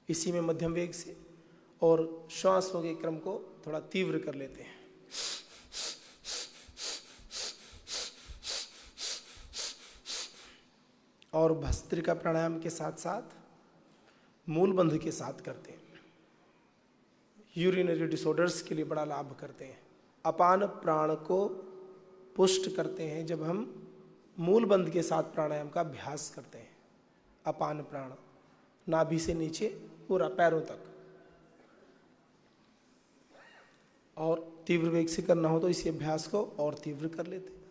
इसी में मध्यम वेग से, और श्वासों के क्रम को थोड़ा तीव्र कर लेते हैं। और भस्त्रिका प्राणायाम के साथ साथ मूलबंध के साथ करते हैं। यूरिनरी डिसऑर्डर्स के लिए बड़ा लाभ करते हैं। अपान प्राण को पुष्ट करते हैं जब हम मूलबंध के साथ प्राणायाम का अभ्यास करते हैं। अपान प्राण नाभि से नीचे पूरा पैरों तक, और तीव्र वेग से करना हो तो इसी अभ्यास को और तीव्र कर लेते हैं।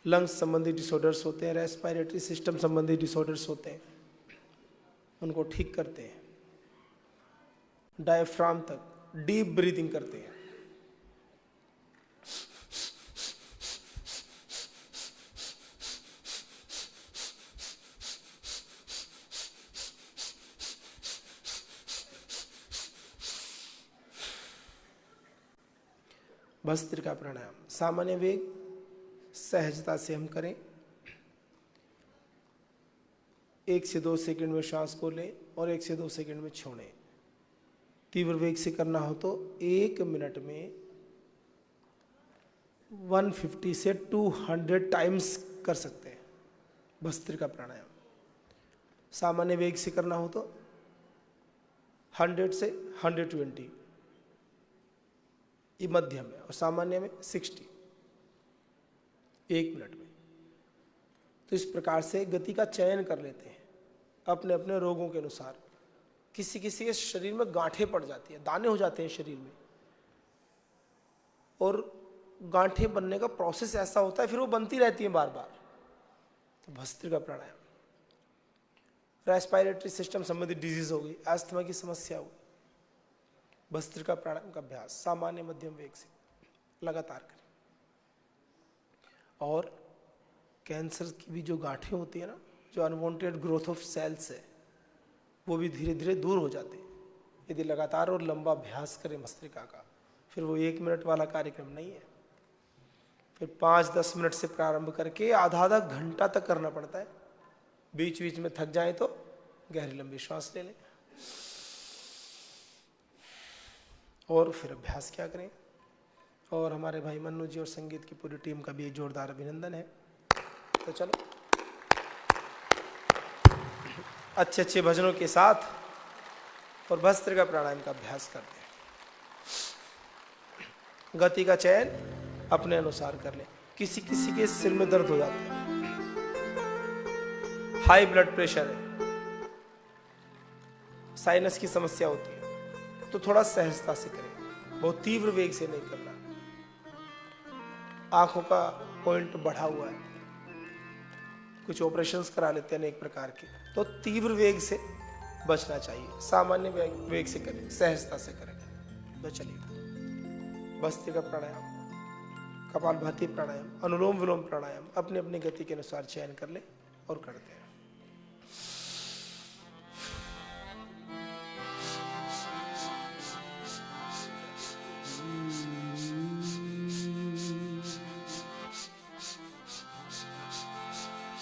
लंग्स संबंधी डिसऑर्डर्स होते हैं, रेस्पिरेटरी सिस्टम संबंधी डिसऑर्डर्स होते हैं, उनको ठीक करते हैं। डायफ्राम तक डीप ब्रीदिंग करते हैं। भस्त्रिका प्राणायाम सामान्य वेग सहजता से हम करें। 1 से 2 सेकंड में श्वास को लें और 1 से 2 सेकंड में छोड़ें। तीव्र वेग से करना हो तो 1 मिनट में 150 से 200 टाइम्स कर सकते हैं भस्त्रिका प्राणायाम। सामान्य वेग से करना हो तो 100 से 120, ये मध्यम है, और सामान्य में 60 1 मिनट में। तो इस प्रकार से गति का चयन कर लेते हैं अपने अपने रोगों के अनुसार। किसी किसी के शरीर में गांठें पड़ जाती है, दाने हो जाते हैं शरीर में, और गांठें बनने का प्रोसेस ऐसा होता है फिर वो बनती रहती है बार बार। तो भस्त्रिका प्राणायाम। रेस्पिरेटरी सिस्टम संबंधी डिजीज हो गई, अस्थमा की समस्या हो गई, भस्त्रिका प्राणायाम का अभ्यास सामान्य मध्यम वेग से लगातार करें। और कैंसर की भी जो गांठें होती है ना, जो अनवांटेड ग्रोथ ऑफ सेल्स है, वो भी धीरे धीरे दूर हो जाते हैं यदि लगातार और लंबा अभ्यास करें भस्त्रिका का। फिर वो 1 मिनट वाला कार्यक्रम नहीं है, फिर 5-10 मिनट से प्रारंभ करके आधा घंटा तक करना पड़ता है। बीच बीच में थक जाए तो गहरी लंबी श्वास ले लें और फिर अभ्यास क्या करें। और हमारे भाई मन्नू जी और संगीत की पूरी टीम का भी एक जोरदार अभिनंदन है। तो चलो अच्छे अच्छे भजनों के साथ और भस्त्रिका प्राणायाम का अभ्यास करते हैं। गति का चयन अपने अनुसार कर लें। किसी किसी के सिर में दर्द हो जाता है, हाई ब्लड प्रेशर है, साइनस की समस्या होती है, तो थोड़ा सहजता से करें, बहुत तीव्र वेग से नहीं करना। आंखों का पॉइंट बढ़ा हुआ है, कुछ ऑपरेशंस करा लेते हैं अनेक प्रकार के, तो तीव्र वेग से बचना चाहिए। सामान्य वेग से करें, सहजता से करें। तो चलिए भस्त्रिका प्राणायाम, कपालभाति प्राणायाम, अनुलोम विलोम प्राणायाम अपने अपनी गति के अनुसार चयन कर ले और करते हैं।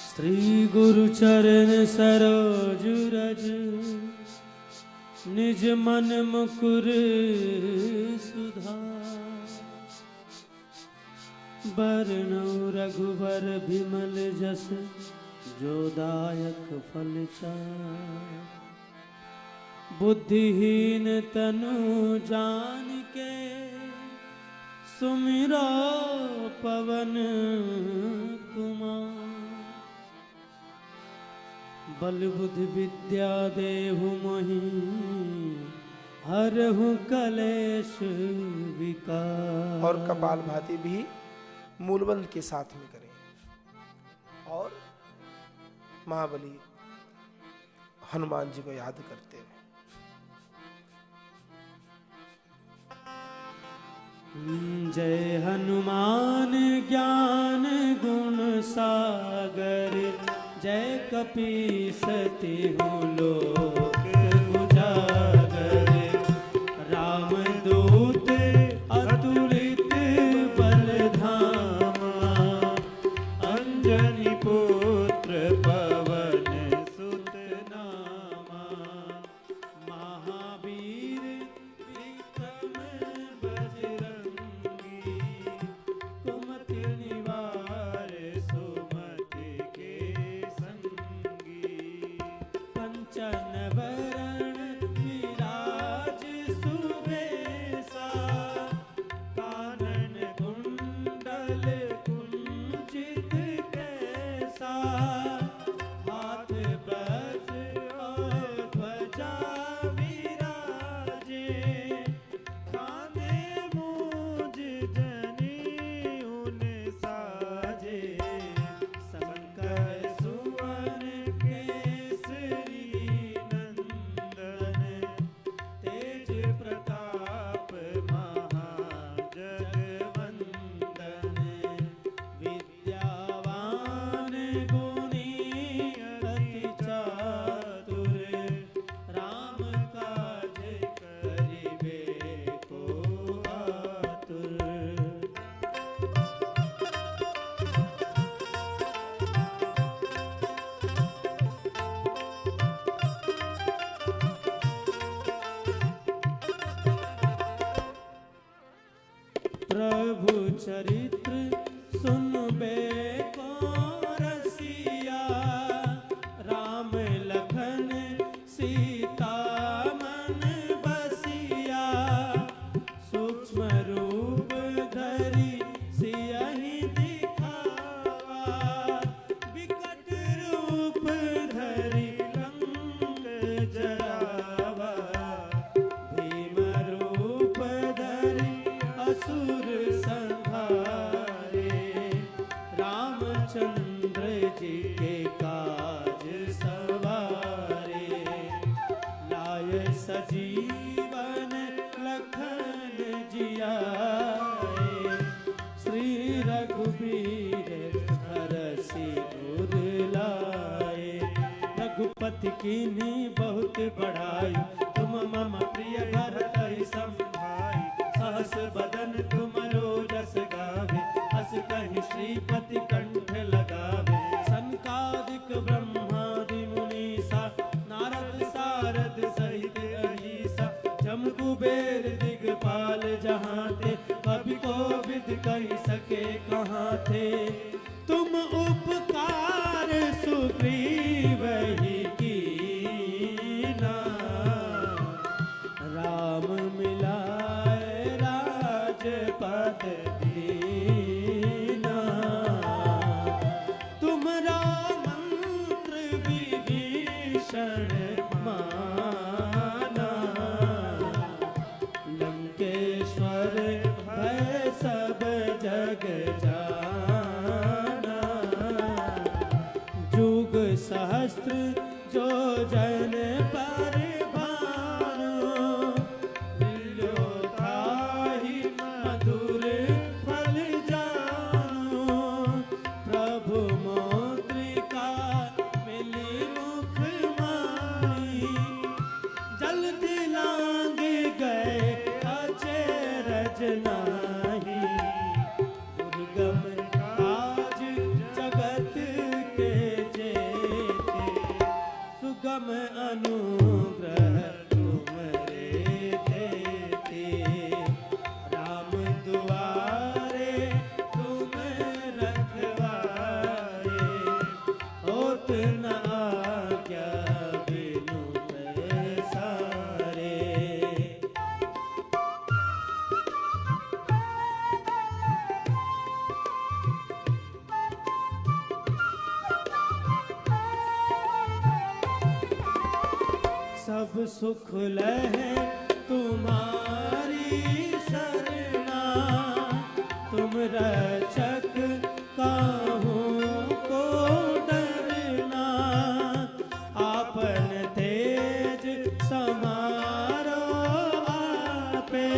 श्री गुरु चरण सरोज रज, निज मन मुकुर सुधार। बरनौ रघुबर बिमल जस, जो दायक फल चार। बुद्धिहीन तनु जानिके, सुमिरो पवन कुमार। बल बुद्धि विद्या देहु मोहि, हरहु कलेश विकार। और कपालभाति भी मूलबंध के साथ में करें। और महाबली हनुमान जी को याद करते हुए जय हनुमान ज्ञान गुण सागर। जय कपीसति लोक उजागर। राम चनवरण विराज सुबेसा, कानन कुंडल कुंचित कैसा, हाथ ब्रज और ध्वजा विराजे, कांधे मूंज जनेऊन साजे, शंकर सुवन केसरी नंदन, तेज प्रताप महाजगवंदन, विद्यावान गुणी अति चातुर, राम काज करिबे को आतुर। प्रभु चरित्र सुनबे को रसिया, राम लखन सीता मन बसिया, सूक्ष्म रूप धरि सियहि दिखावा, विकट रूप धरि लंक जरावा, भीम रूप धरि असुर संहारे, रामचंद्र जी के काज सवारे, लाय सजीवन लखन जियाए, श्री रघुबीर हरषि उर लाए, रघुपति कीन्ही बहुत बड़ाई, तुम मम प्रिय भरत संभाई, सहस बदन तुमरो जस गावे, अस कहि श्रीपति कंठ लगावे, सनकादिक ब्रह्मादि मुनीसा, नारद सारद सहित अहीसा, जम कुबेर दिगपाल जहाँ ते, कवि कोविद कहि सके कहाँ थे, तुम उपकार सुग्रीव ही कीना, राम मिलाए राजपद दीना, तुमरा मंत्र विभीषण माना, लंकेश्वर भय सब जग जाना, जुग सहस्त्र जो जन पर भानु, दिलो ताहि मधुर फल जानु, प्रभु मौद्रिका मिली मुख माही, जल्दी लांग गए अचरज नाही, दुर्गम काज जगत के जेते, सुगम अनुग्रह तुमरे देते, राम दुआरे तुम रखवारे, होत न आज्ञा बिनु पैसारे। सब सुख लहे तुम्हारी शरणा, तुम रक्षक काहू को डरना, आपन तेज समारो आपे,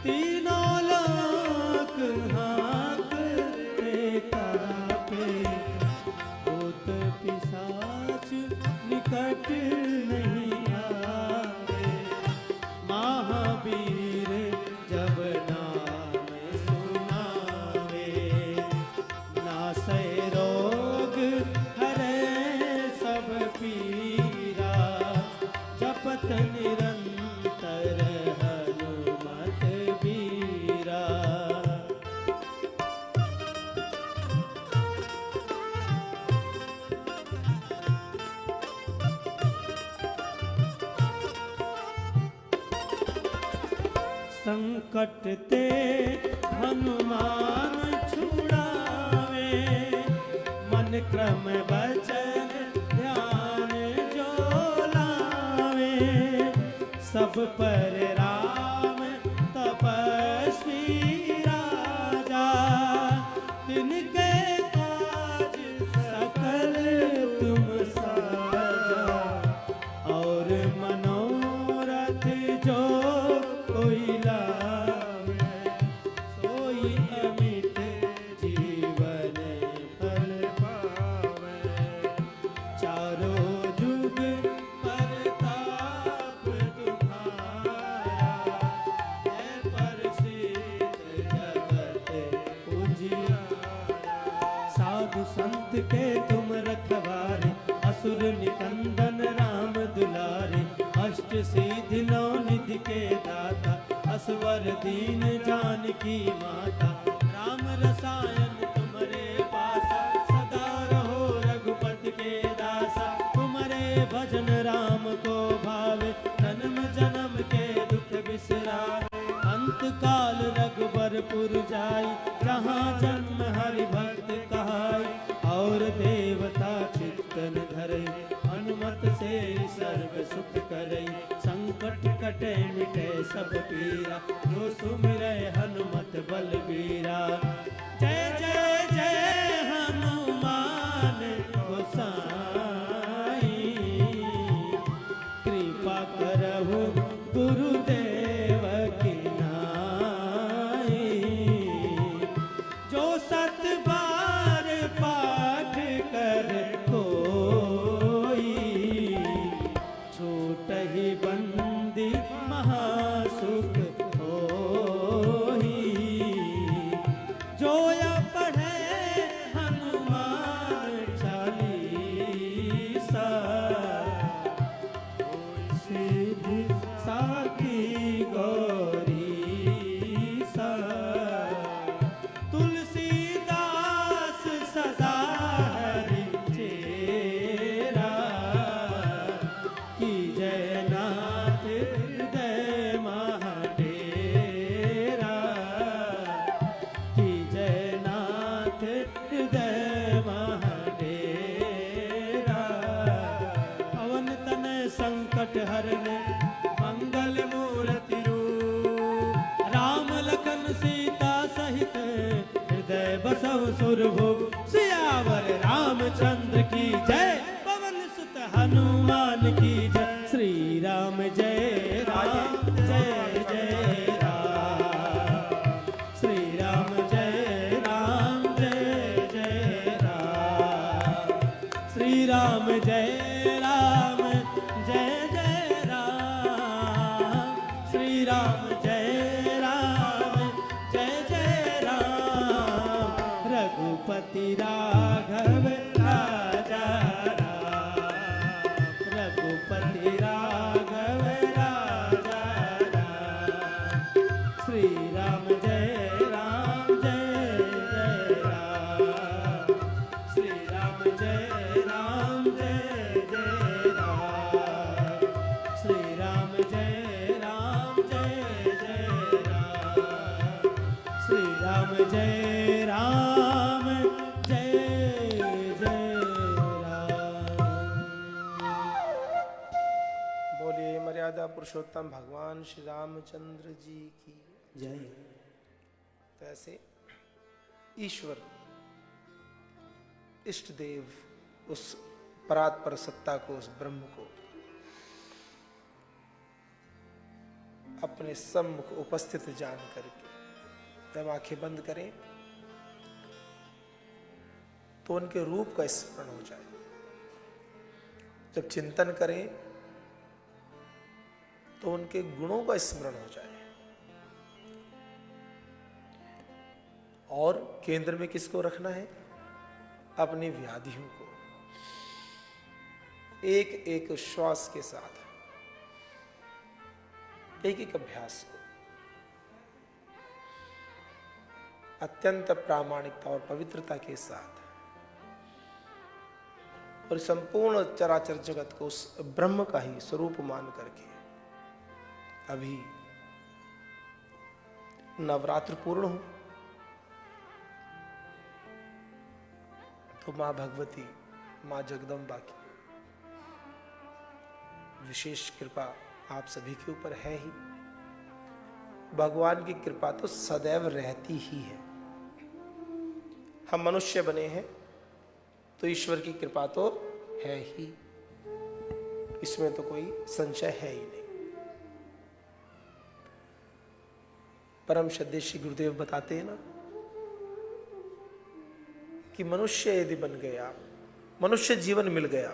तीनों लोक हाँकते कापे, भूत पिशाच निकट नहीं आवे, महावीर जब नाम सुनावे, नासै रोग हरे सब पीरा, जपत निरंतर हनुमत बीरा। संकट ते हनुमान छुड़ावे, मन क्रम वचन ध्यान जो लावे, सब पर राम तपस्वी राजा, तिनके काज सकल तुम साजा, और मनोरथ जो कोई लावे, सोई अमित जीवन फल पावे, चारों जुग परताप तुम्हारा, है प्रसिद्ध जगत उजियारा, साधु संत के तुम रखवारे, असुर निकंदन राम दुलारे, अष्ट सिद्धि नौ निधि के दाता, असवर दीन जानकी माता, राम रसायन तुम्हारे पासा, सदा रहो रघुपति के दासा, तुम्हारे भजन राम को भावे, जन्म जन्म के दुख बिसरावे, अंत काल रघुबरपुर जाई, जहाँ जन्म हरि भक्त कहाई, और देवता चित्तन धरे, हनुमत से सर्व सुख करे, संकट कटे मिटे सब पीरा, जो सुमिरै हनुमत बलबीरा, जय जय जय हनुमान गोसाई, कृपा करहु गुरुदेव की नाई, जो सत बार पाठ कर कोई, छूटहि बंदी महासुख होई, जो या पढ़े हनुमान चालीसा, सिद्धि साखी गौरी सा, तुलसीदास सदा हरि चेरा, की जयनाथ हृदय महाडेरा, की जयनाथ हृदय महाडेरा, पवन तनय संकट हरने, मंगल मूर्ति रूप, राम लखन सीता सहित, हृदय बसव सुरभूप, सियावर रामचंद्र की जय, पवन सुत हनुमान की जय, श्री राम जय राम जय जय राम, श्री राम जय राम जय जय राम, श्री राम जय राम जय जय राम, श्री राम जय राम जय जय राम, रघुपति राघव राजा राम, रघुपति राघव राजा राम, श्री राम जय राम जय जय राम, श्री राम जय राम जय जय राम, श्री राम जय राम जय जय राम, श्री राम जय राम जय जय राम। बोलिए मर्यादा पुरुषोत्तम भगवान श्री रामचंद्र जी की जय। तो ऐसे ईश्वर इष्ट देव उस परात्पर सत्ता को, उस ब्रह्म को अपने सम्मुख उपस्थित जान करके जब आंखें बंद करें तो उनके रूप का स्मरण हो जाए, जब चिंतन करें तो उनके गुणों का स्मरण हो जाए, और केंद्र में किसको रखना है? अपनी व्याधियों को। एक एक श्वास के साथ, एक एक अभ्यास को अत्यंत प्रामाणिकता और पवित्रता के साथ, और संपूर्ण चराचर जगत को उस ब्रह्म का ही स्वरूप मान करके अभी नवरात्र पूर्ण हो तो माँ भगवती, माँ जगदम्बा की विशेष कृपा आप सभी के ऊपर है ही। भगवान की कृपा तो सदैव रहती ही है। हम मनुष्य बने हैं तो ईश्वर की कृपा तो है ही, इसमें तो कोई संशय है ही नहीं। परम श्रद्धेय श्री गुरुदेव बताते हैं ना कि मनुष्य यदि बन गया, मनुष्य जीवन मिल गया,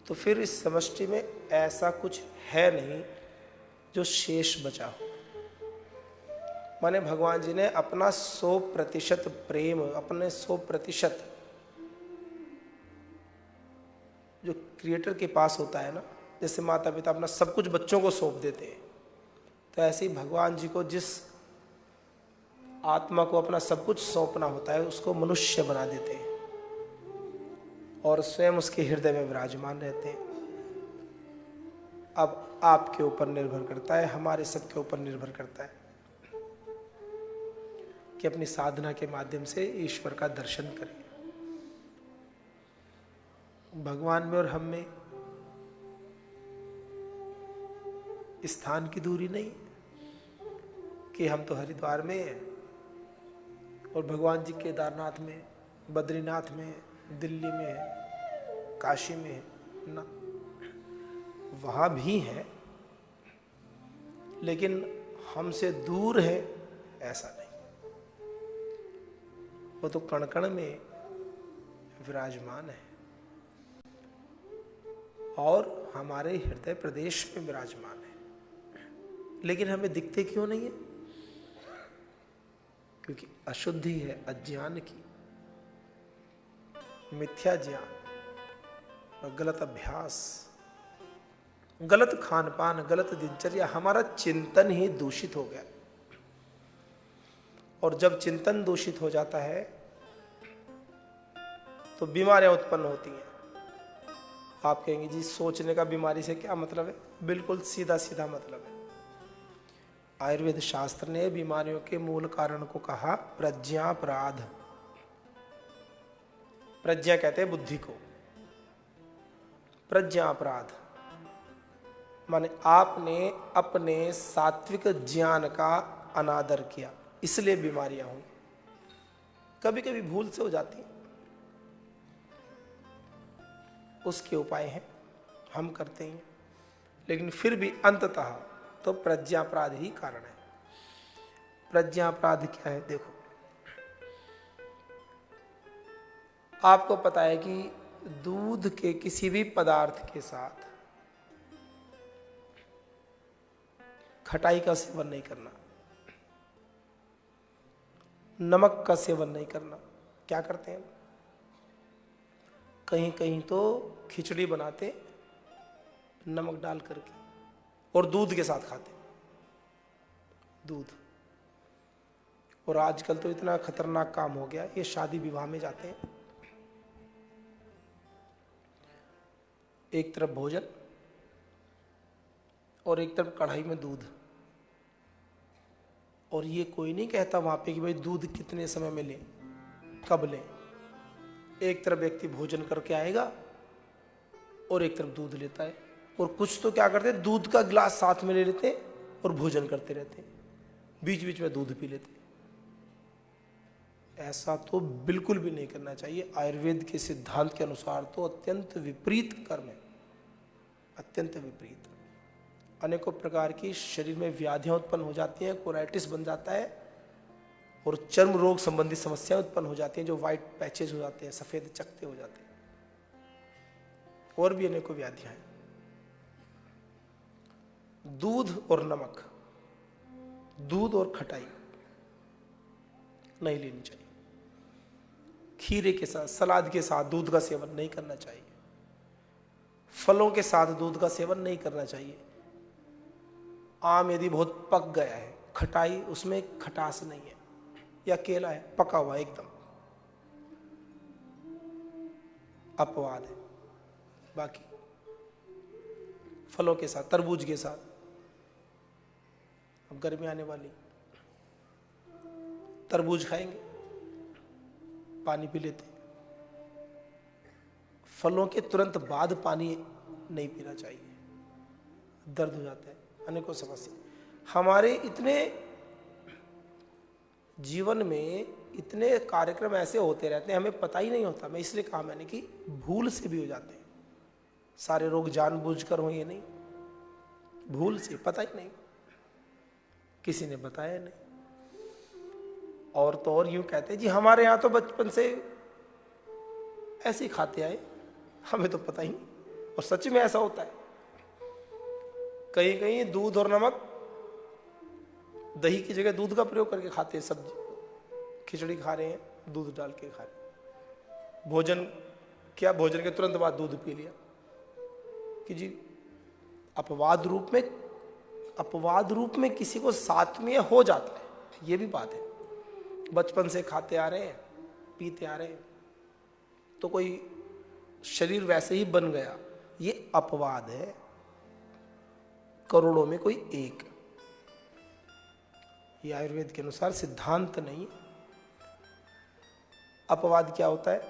तो फिर इस समष्टि में ऐसा कुछ है नहीं जो शेष बचा हो। माने भगवान जी ने अपना 100% प्रेम, अपने 100% जो क्रिएटर के पास होता है ना, जैसे माता पिता अपना सब कुछ बच्चों को सौंप देते हैं, तो ऐसे ही भगवान जी को जिस आत्मा को अपना सब कुछ सौंपना होता है उसको मनुष्य बना देते हैं और स्वयं उसके हृदय में विराजमान रहते हैं। अब आपके ऊपर निर्भर करता है, हमारे सबके ऊपर निर्भर करता है कि अपनी साधना के माध्यम से ईश्वर का दर्शन करें। भगवान में और हम में स्थान की दूरी नहीं कि हम तो हरिद्वार में हैं और भगवान जी केदारनाथ में, बद्रीनाथ में, दिल्ली में है, काशी में है ना। वहाँ भी है लेकिन हमसे दूर है ऐसा नहीं। वो तो कण कण में विराजमान है और हमारे हृदय प्रदेश में विराजमान है, लेकिन हमें दिखते क्यों नहीं है? क्योंकि अशुद्धि है अज्ञान की, मिथ्या ज्ञान और गलत अभ्यास, गलत खान पान, गलत दिनचर्या, हमारा चिंतन ही दूषित हो गया। और जब चिंतन दूषित हो जाता है तो बीमारियां उत्पन्न होती हैं। आप कहेंगे जी सोचने का बीमारी से क्या मतलब है? बिल्कुल सीधा सीधा मतलब है। आयुर्वेद शास्त्र ने बीमारियों के मूल कारण को कहा प्रज्ञापराध। प्रज्ञा कहते हैं बुद्धि को, प्रज्ञापराध माने आपने अपने सात्विक ज्ञान का अनादर किया, इसलिए बीमारियां हुई। कभी कभी भूल से हो जाती हैं, उसके उपाय हैं, हम करते हैं, लेकिन फिर भी अंततः तो प्रज्ञापराध ही कारण है। प्रज्ञापराध क्या है? देखो, आपको पता है कि दूध के किसी भी पदार्थ के साथ खटाई का सेवन नहीं करना, नमक का सेवन नहीं करना। क्या करते हैं? कहीं कहीं तो खिचड़ी बनाते नमक डाल करके और दूध के साथ खाते, दूध। और आजकल तो इतना खतरनाक काम हो गया, ये शादी विवाह में जाते हैं, एक तरफ भोजन और एक तरफ कढ़ाई में दूध, और ये कोई नहीं कहता वहां पे कि भाई दूध कितने समय में लें, कब लें। एक तरफ व्यक्ति भोजन करके आएगा और एक तरफ दूध लेता है, और कुछ तो क्या करते हैं, दूध का गिलास साथ में ले लेते हैं और भोजन करते रहते हैं, बीच बीच में दूध पी लेते हैं। ऐसा तो बिल्कुल भी नहीं करना चाहिए। आयुर्वेद के सिद्धांत के अनुसार तो अत्यंत विपरीत कर्म है, अत्यंत विपरीत। अनेकों प्रकार की शरीर में व्याधियां उत्पन्न हो जाती हैं, कोलाइटिस बन जाता है और चर्म रोग संबंधी समस्याएं उत्पन्न हो जाती हैं, जो व्हाइट पैचेज हो जाते हैं, सफेद चकते हो जाते हैं, और भी अनेकों व्याधियां हैं। दूध और नमक, दूध और खटाई नहीं लेनी चाहिए। खीरे के साथ, सलाद के साथ दूध का सेवन नहीं करना चाहिए। फलों के साथ दूध का सेवन नहीं करना चाहिए। आम यदि बहुत पक गया है, खटाई, उसमें खटास नहीं है, या केला है पका हुआ एकदम, अपवाद है। बाकी फलों के साथ, तरबूज के साथ, अब गर्मी आने वाली, तरबूज खाएंगे, पानी पी लेते। फलों के तुरंत बाद पानी नहीं पीना चाहिए, दर्द हो जाता है, अनेकों समस्या। हमारे इतने जीवन में इतने कार्यक्रम ऐसे होते रहते हैं, हमें पता ही नहीं होता। मैं इसलिए कहा मैंने कि भूल से भी हो जाते हैं। सारे रोग जानबूझकर हो ये नहीं, भूल से, पता ही नहीं, किसी ने बताया नहीं। और तो और यूं कहते हैं जी हमारे यहाँ तो बचपन से ऐसे ही खाते आए, हमें तो पता ही नहीं। और सच में ऐसा होता है। कहीं कहीं दूध और नमक, दही की जगह दूध का प्रयोग करके खाते हैं। सब्जी, खिचड़ी खा रहे हैं, दूध डाल के खा रहे हैं। भोजन किया, भोजन के तुरंत बाद दूध पी लिया कि जी अपवाद रूप में किसी को सात्म्य हो जाता है, ये भी बात है। बचपन से खाते आ रहे हैं, पीते आ रहे हैं, तो कोई शरीर वैसे ही बन गया, ये अपवाद है, करोड़ों में कोई एक। ये आयुर्वेद के अनुसार सिद्धांत नहीं। अपवाद क्या होता है?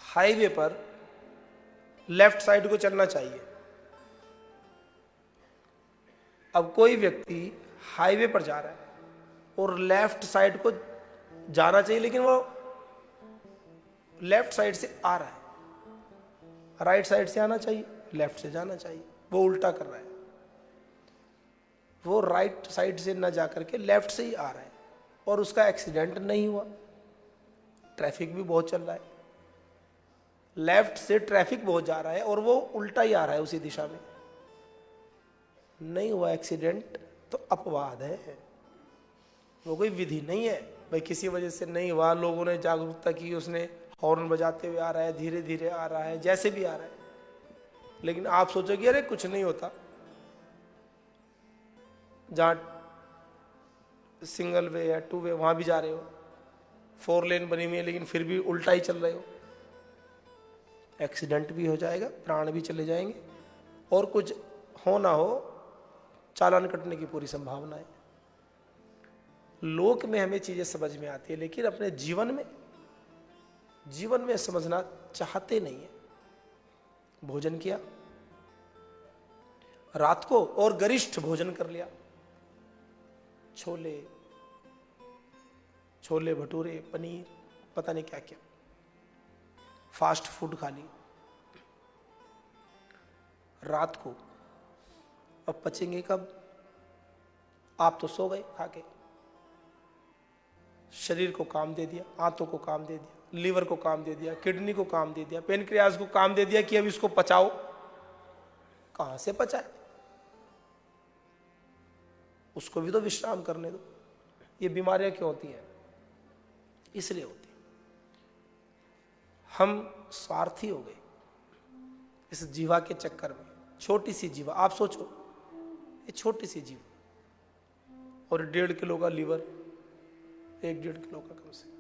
हाईवे पर लेफ्ट साइड को चलना चाहिए। अब कोई व्यक्ति हाईवे पर जा रहा है और लेफ्ट साइड को जाना चाहिए, लेकिन वो लेफ्ट साइड से आ रहा है। राइट साइड से आना चाहिए, लेफ्ट से जाना चाहिए, वो उल्टा कर रहा है। वो राइट साइड से ना जाकर के लेफ्ट से ही आ रहा है, और उसका एक्सीडेंट नहीं हुआ। ट्रैफिक भी बहुत चल रहा है, लेफ्ट से ट्रैफिक बहुत जा रहा है और वो उल्टा ही आ रहा है उसी दिशा में, नहीं हुआ एक्सीडेंट, तो अपवाद है। वो कोई विधि नहीं है भाई, किसी वजह से नहीं हुआ, लोगों ने जागरूकता की, उसने हॉर्न बजाते हुए आ रहा है, धीरे धीरे आ रहा है, जैसे भी आ रहा है। लेकिन आप सोचोगे अरे कुछ नहीं होता, जहां सिंगल वे या टू वे वहां भी जा रहे हो, 4 लेन बनी हुई है लेकिन फिर भी उल्टा ही चल रहे हो, एक्सीडेंट भी हो जाएगा, प्राण भी चले जाएंगे, और कुछ हो ना हो चालान कटने की पूरी संभावना है। लोक में हमें चीजें समझ में आती है, लेकिन अपने जीवन में समझना चाहते नहीं है। भोजन किया रात को और गरिष्ठ भोजन कर लिया, छोले भटूरे, पनीर, पता नहीं क्या क्या, फास्ट फूड खा ली रात को। अब पचेंगे कब? आप तो सो गए खा के। शरीर को काम दे दिया, आंतों को काम दे दिया, लीवर को काम दे दिया, किडनी को काम दे दिया, पेनक्रियाज को काम दे दिया कि अब इसको पचाओ। कहां से पचाए? उसको भी तो विश्राम करने दो। ये बीमारियां क्यों होती हैं? इसलिए होती। हम स्वार्थी हो गए इस जीवा के चक्कर में। छोटी सी जीवा, आप सोचो, ये छोटी सी जीवा, और 1.5 किलो का लीवर, 1-1.5 किलो का कम से।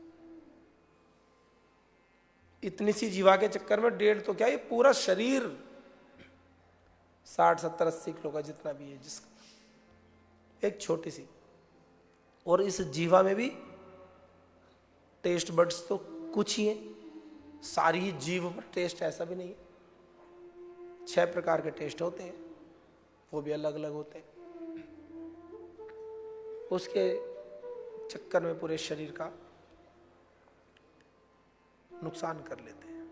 इतनी सी जीवा के चक्कर में 1.5 तो क्या, ये पूरा शरीर 60, 70, 80 किलो का जितना भी है जिसका, एक छोटी सी। और इस जीवा में भी टेस्ट बड्स तो कुछ ही है, सारी ही जीव पर टेस्ट ऐसा भी नहीं है। 6 प्रकार के टेस्ट होते हैं, वो भी अलग अलग होते हैं। उसके चक्कर में पूरे शरीर का नुकसान कर लेते हैं।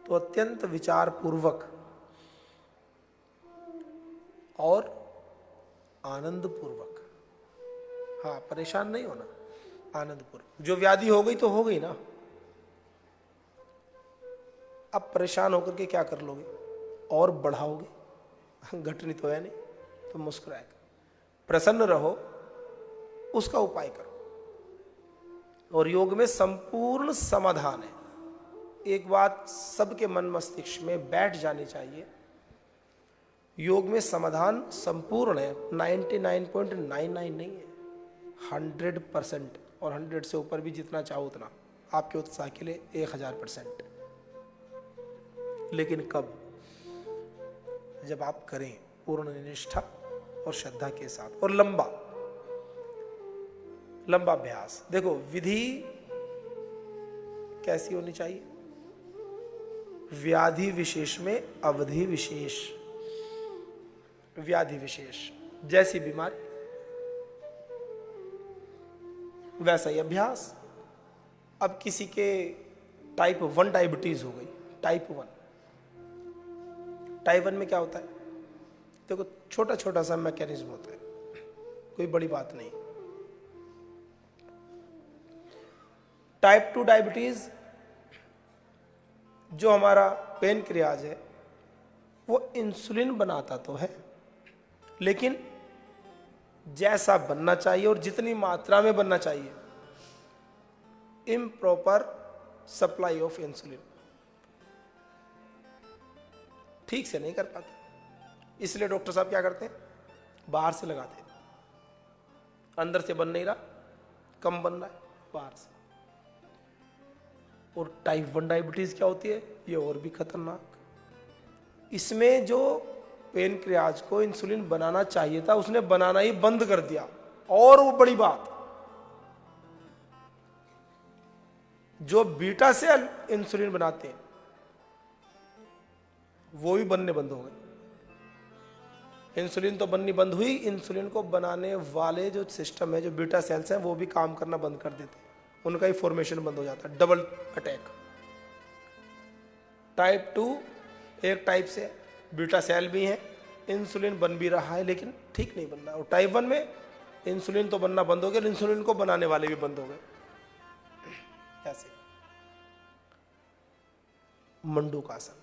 तो अत्यंत विचार पूर्वक और आनंद पूर्वक, हाँ परेशान नहीं होना, आनंद पूर्वक। जो व्याधि हो गई तो हो गई ना, अब परेशान होकर के क्या कर लोगे? और बढ़ाओगे? घटनी तो है नहीं, तो मुस्कुराएगा। प्रसन्न रहो, उसका उपाय करो। और योग में संपूर्ण समाधान है। एक बात सबके मन मस्तिष्क में बैठ जानी चाहिए, योग में समाधान संपूर्ण है। 99.99 नहीं है, 100%, और 100 से ऊपर भी जितना चाहो उतना, आपके उत्साह के लिए 1000%। लेकिन कब? जब आप करें पूर्ण निष्ठा और श्रद्धा के साथ, और लंबा लंबा अभ्यास। देखो विधि कैसी होनी चाहिए? व्याधि विशेष में अवधि विशेष। व्याधि विशेष, जैसी बीमारी वैसा ही अभ्यास। अब किसी के टाइप 1 डायबिटीज हो गई, टाइप 1। टाइप 1 में क्या होता है? देखो छोटा छोटा सा मैकेनिज्म होता है, कोई बड़ी बात नहीं। टाइप 2 डायबिटीज, जो हमारा पेनक्रियाज है वो इंसुलिन बनाता तो है, लेकिन जैसा बनना चाहिए और जितनी मात्रा में बनना चाहिए, इम्प्रॉपर सप्लाई ऑफ इंसुलिन, ठीक से नहीं कर पाता। इसलिए डॉक्टर साहब क्या करते हैं? बाहर से लगाते हैं। अंदर से बन नहीं रहा, कम बन रहा है, बाहर से। और टाइप 1 डायबिटीज क्या होती है? ये और भी खतरनाक। इसमें जो पेनक्रियाज को इंसुलिन बनाना चाहिए था, उसने बनाना ही बंद कर दिया। और वो बड़ी बात, जो बीटा सेल इंसुलिन बनाते हैं वो भी बनने बंद हो गए। इंसुलिन तो बननी बंद हुई, इंसुलिन को बनाने वाले जो सिस्टम है, जो बीटा सेल्स हैं, वो भी काम करना बंद कर देते हैं। उनका ही फॉर्मेशन बंद हो जाता है, डबल अटैक। टाइप 2 एक टाइप से बीटा सेल भी है, इंसुलिन बन भी रहा है लेकिन ठीक नहीं बन रहा। और टाइप 1 में इंसुलिन तो बनना बंद हो गया, इंसुलिन को बनाने वाले भी बंद हो गए। ऐसे मंडूकासन,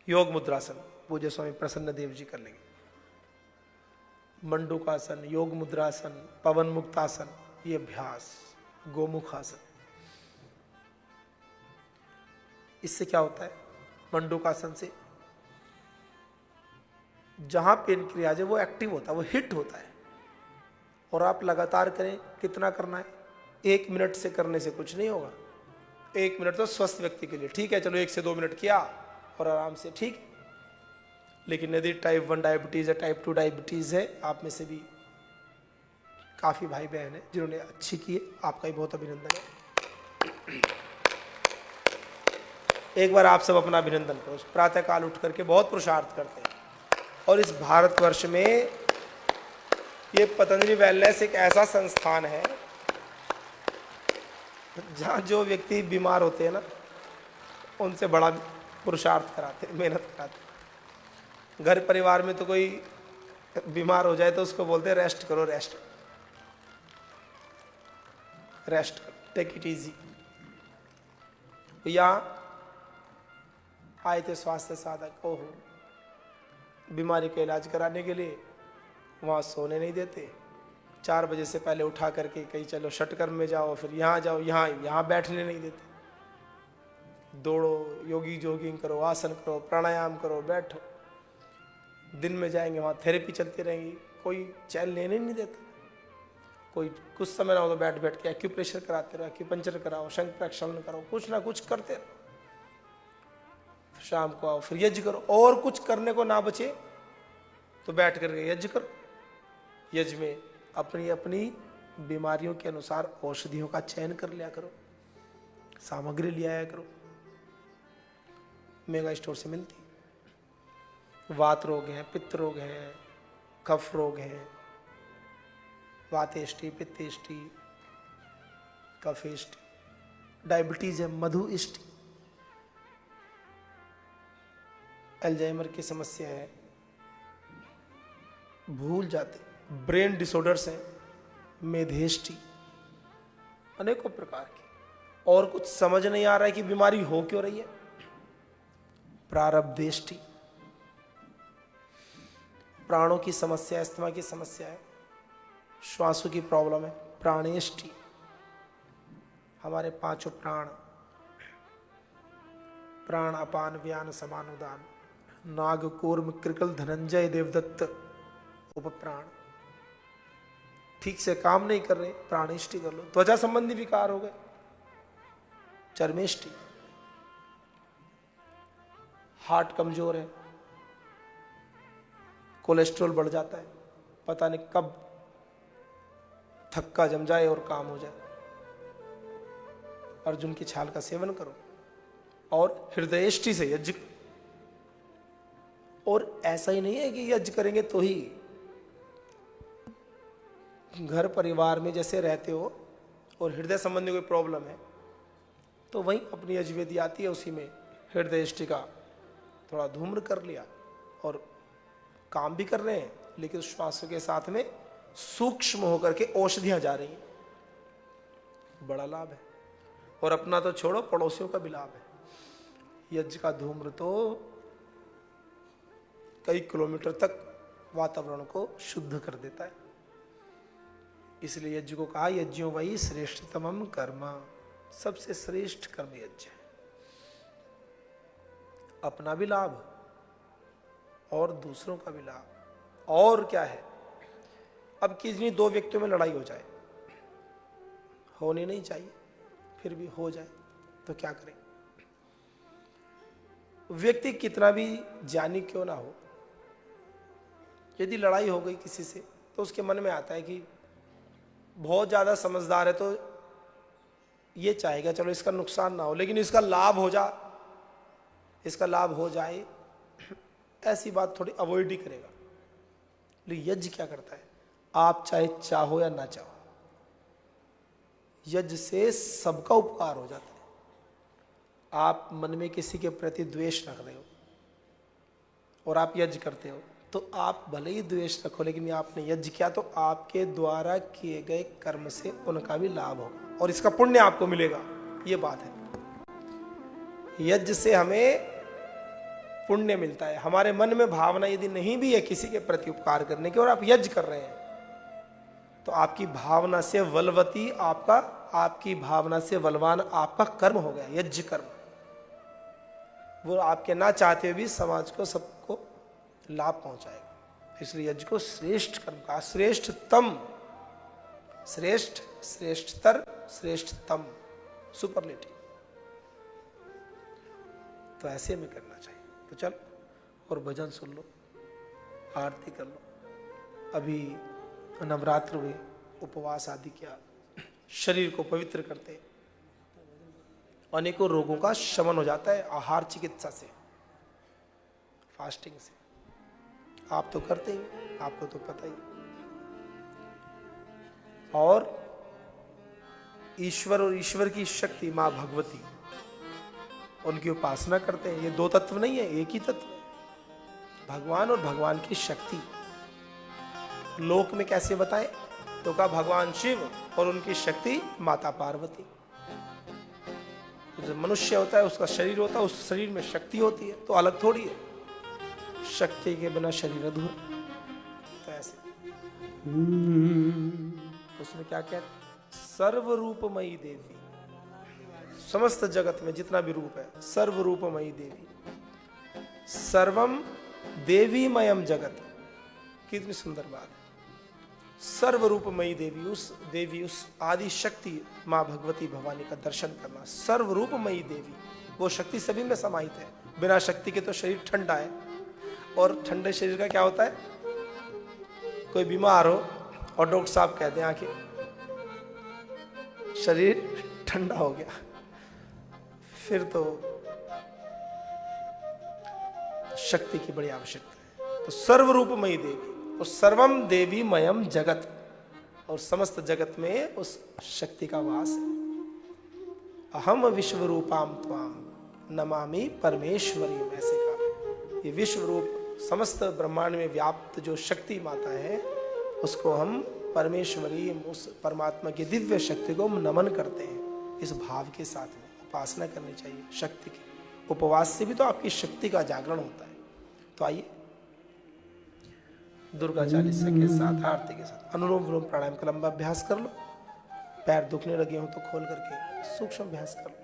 योग मुद्रासन, पूज्य स्वामी प्रसन्न देव जी कर लेंगे। मंडूकासन, योग मुद्रासन, पवन मुक्तासन, ये अभ्यास, गोमुखासन। इससे क्या होता है? मंडूकासन से जहां पेनक्रियाज है वो एक्टिव होता है, वो हिट होता है। और आप लगातार करें। कितना करना है? 1 मिनट से करने से कुछ नहीं होगा। 1 मिनट तो स्वस्थ व्यक्ति के लिए ठीक है, चलो 1 से 2 मिनट किया और आराम से, ठीक। लेकिन यदि टाइप 1 डायबिटीज है, टाइप 2 डायबिटीज है, आप में से भी काफी भाई बहन है जिन्होंने अच्छी की है, आपका ही बहुत अभिनंदन है। एक बार आप सब अपना अभिनंदन करो। प्रातःकाल उठ करके बहुत पुरुषार्थ करते हैं। और इस भारतवर्ष में ये पतंजलि वेलनेस एक ऐसा संस्थान है जहाँ जो व्यक्ति बीमार होते हैं ना, उनसे बड़ा पुरुषार्थ कराते हैं, मेहनत कराते हैं। घर परिवार में तो कोई बीमार हो जाए तो उसको बोलते हैं रेस्ट करो, रेस्ट रेस्ट करो, टेक इट इजी। यहाँ आए थे स्वास्थ्य साधक, ओहो, बीमारी का इलाज कराने के लिए। वहाँ सोने नहीं देते, 4 बजे से पहले उठा करके कहीं चलो षटकर्म में जाओ, फिर यहाँ जाओ, यहाँ बैठने नहीं देते। दौड़ो, योगी जॉगिंग करो, आसन करो, प्राणायाम करो, बैठो। दिन में जाएंगे वहाँ थेरेपी चलती रहेंगी, कोई चैन लेने नहीं देता। कोई कुछ समय ना हो तो बैठ बैठ के एक्यूप्रेशर कराते रहो, एक्यूपंक्चर कराओ, शंख प्रक्षालन करो, कुछ ना कुछ करते रहो। शाम को आओ, फिर यज्ञ करो। और कुछ करने को ना बचे तो बैठ करके यज्ञ करो। यज्ञ में अपनी अपनी बीमारियों के अनुसार औषधियों का चयन कर लिया करो, सामग्री ले आया करो, मेगा स्टोर से मिलती। वात रोग है, पित्त रोग है, कफ रोग है, वातेष्टि, पित्तेष्टि, कफेष्टि, डायबिटीज है, मधुइष्टि, अल्जाइमर की समस्या है, भूल जाते, ब्रेन डिसऑर्डर्स हैं, मेधेष्टि, अनेकों प्रकार की। और कुछ समझ नहीं आ रहा है कि बीमारी हो क्यों रही है, प्रारब्धेष्टि, प्राणों की समस्या, अस्थमा की समस्या है, श्वासों की प्रॉब्लम है, प्राणेष्टि, हमारे 5 प्राण, प्राण अपान व्यान समान उदान, नाग कूर्म कृकल धनंजय देवदत्त उपप्राण, ठीक से काम नहीं कर रहे, प्राणेष्टि कर लो। त्वचा संबंधी विकार हो गए, चर्मेष्टि, हार्ट कमजोर है, कोलेस्ट्रॉल बढ़ जाता है, पता नहीं कब थक्का जम जाए और काम हो जाए। अर्जुन की छाल का सेवन करो और हृदयेष्टि से यज्ञ। और ऐसा ही नहीं है कि यज्ञ करेंगे तो ही, घर परिवार में जैसे रहते हो और हृदय संबंधी कोई प्रॉब्लम है तो वहीं अपनी यजुर्वेदी आती है, उसी में हृदयेष्टि का थोड़ा धूम्र कर लिया और काम भी कर रहे हैं, लेकिन श्वास के साथ में सूक्ष्म होकर के औषधियां जा रही हैं, बड़ा लाभ है। और अपना तो छोड़ो, पड़ोसियों का भी लाभ है। यज्ञ का धूम्र तो कई किलोमीटर तक वातावरण को शुद्ध कर देता है। इसलिए यज्ञ को कहा यज्ञों वही श्रेष्ठतमम कर्म, सबसे श्रेष्ठ कर्म यज्ञ है। अपना भी लाभ और दूसरों का भी लाभ। और क्या है, अब किसी दो व्यक्तियों में लड़ाई हो जाए, होनी नहीं चाहिए, फिर भी हो जाए तो क्या करें। व्यक्ति कितना भी ज्ञानी क्यों ना हो, यदि लड़ाई हो गई किसी से तो उसके मन में आता है कि बहुत ज्यादा समझदार है तो ये चाहेगा चलो इसका नुकसान ना हो, लेकिन इसका लाभ हो जाए, ऐसी बात थोड़ी अवॉइड ही करेगा। लेकिन यज्ञ क्या करता है, आप चाहे चाहो या ना चाहो, यज्ञ से सबका उपकार हो जाता है। आप मन में किसी के प्रति द्वेष रख रहे हो और आप यज्ञ करते हो, तो आप भले ही द्वेष रखो, लेकिन आपने यज्ञ किया तो आपके द्वारा किए गए कर्म से उनका भी लाभ होगा और इसका पुण्य आपको मिलेगा। ये बात है, यज्ञ से हमें पुण्य मिलता है। हमारे मन में भावना यदि नहीं भी है किसी के प्रति उपकार करने की और आप यज्ञ कर रहे हैं, तो आपकी भावना से बलवती आपकी भावना से बलवान आपका कर्म हो गया, यज्ञ कर्म। वो आपके ना चाहते भी समाज को, सबको लाभ पहुंचाएगा। इसलिए यज्ञ को श्रेष्ठ कर्म का, श्रेष्ठतम, श्रेष्ठ, श्रेष्ठतर, श्रेष्ठतम, सुपरलेटिव। तो ऐसे में करना चाहिए। तो चल और भजन सुन लो, आरती कर लो। अभी नवरात्र हुए, उपवास आदि किया, शरीर को पवित्र करते, अनेकों रोगों का शमन हो जाता है आहार चिकित्सा से, फास्टिंग से। आप तो करते ही, आपको तो पता ही। और ईश्वर और ईश्वर की शक्ति मां भगवती, उनकी उपासना करते हैं। ये दो तत्व नहीं है, एक ही तत्व है, भगवान और भगवान की शक्ति। लोक में कैसे बताएं, तो कहा भगवान शिव और उनकी शक्ति माता पार्वती। जो मनुष्य होता है उसका शरीर होता है, उस शरीर में शक्ति होती है, तो अलग थोड़ी है। शक्ति के बिना शरीर अधूरा। तो ऐसे उसमें क्या कहते, सर्वरूपमयी देवी, समस्त जगत में जितना भी रूप है, सर्वरूपमयी देवी, सर्वम देवीमयम जगत। कितनी सुंदर बात है। सर्वरूपमयी देवी, उस आदि शक्ति मां भगवती भवानी का दर्शन करना। सर्वरूपमयी देवी, वो शक्ति सभी में समाहित है। बिना शक्ति के तो शरीर ठंडा है, और ठंडे शरीर का क्या होता है, कोई बीमार हो और डॉक्टर साहब कहते हैं आके शरीर ठंडा हो गया, फिर तो शक्ति की बड़ी आवश्यकता है। तो सर्वरूपमयी देवी और सर्वम देवी मयम जगत, और समस्त जगत में उस शक्ति का वास है। अहम विश्वरूपाम त्वाम नमामि परमेश्वरी, ऐसे कहा। ये विश्व रूप, समस्त ब्रह्मांड में व्याप्त जो शक्ति माता है, उसको हम परमेश्वरी, उस परमात्मा की दिव्य शक्ति को हम नमन करते हैं। इस भाव के साथ में उपासना करनी चाहिए शक्ति की। उपवास से भी तो आपकी शक्ति का जागरण होता है। तो आइए दुर्गा चालीसा के साथ, आरती के साथ अनुलोम विलोम प्राणायाम का लंबा अभ्यास कर लो। पैर दुखने लगे हो तो खोल करके सूक्ष्म अभ्यास कर लो।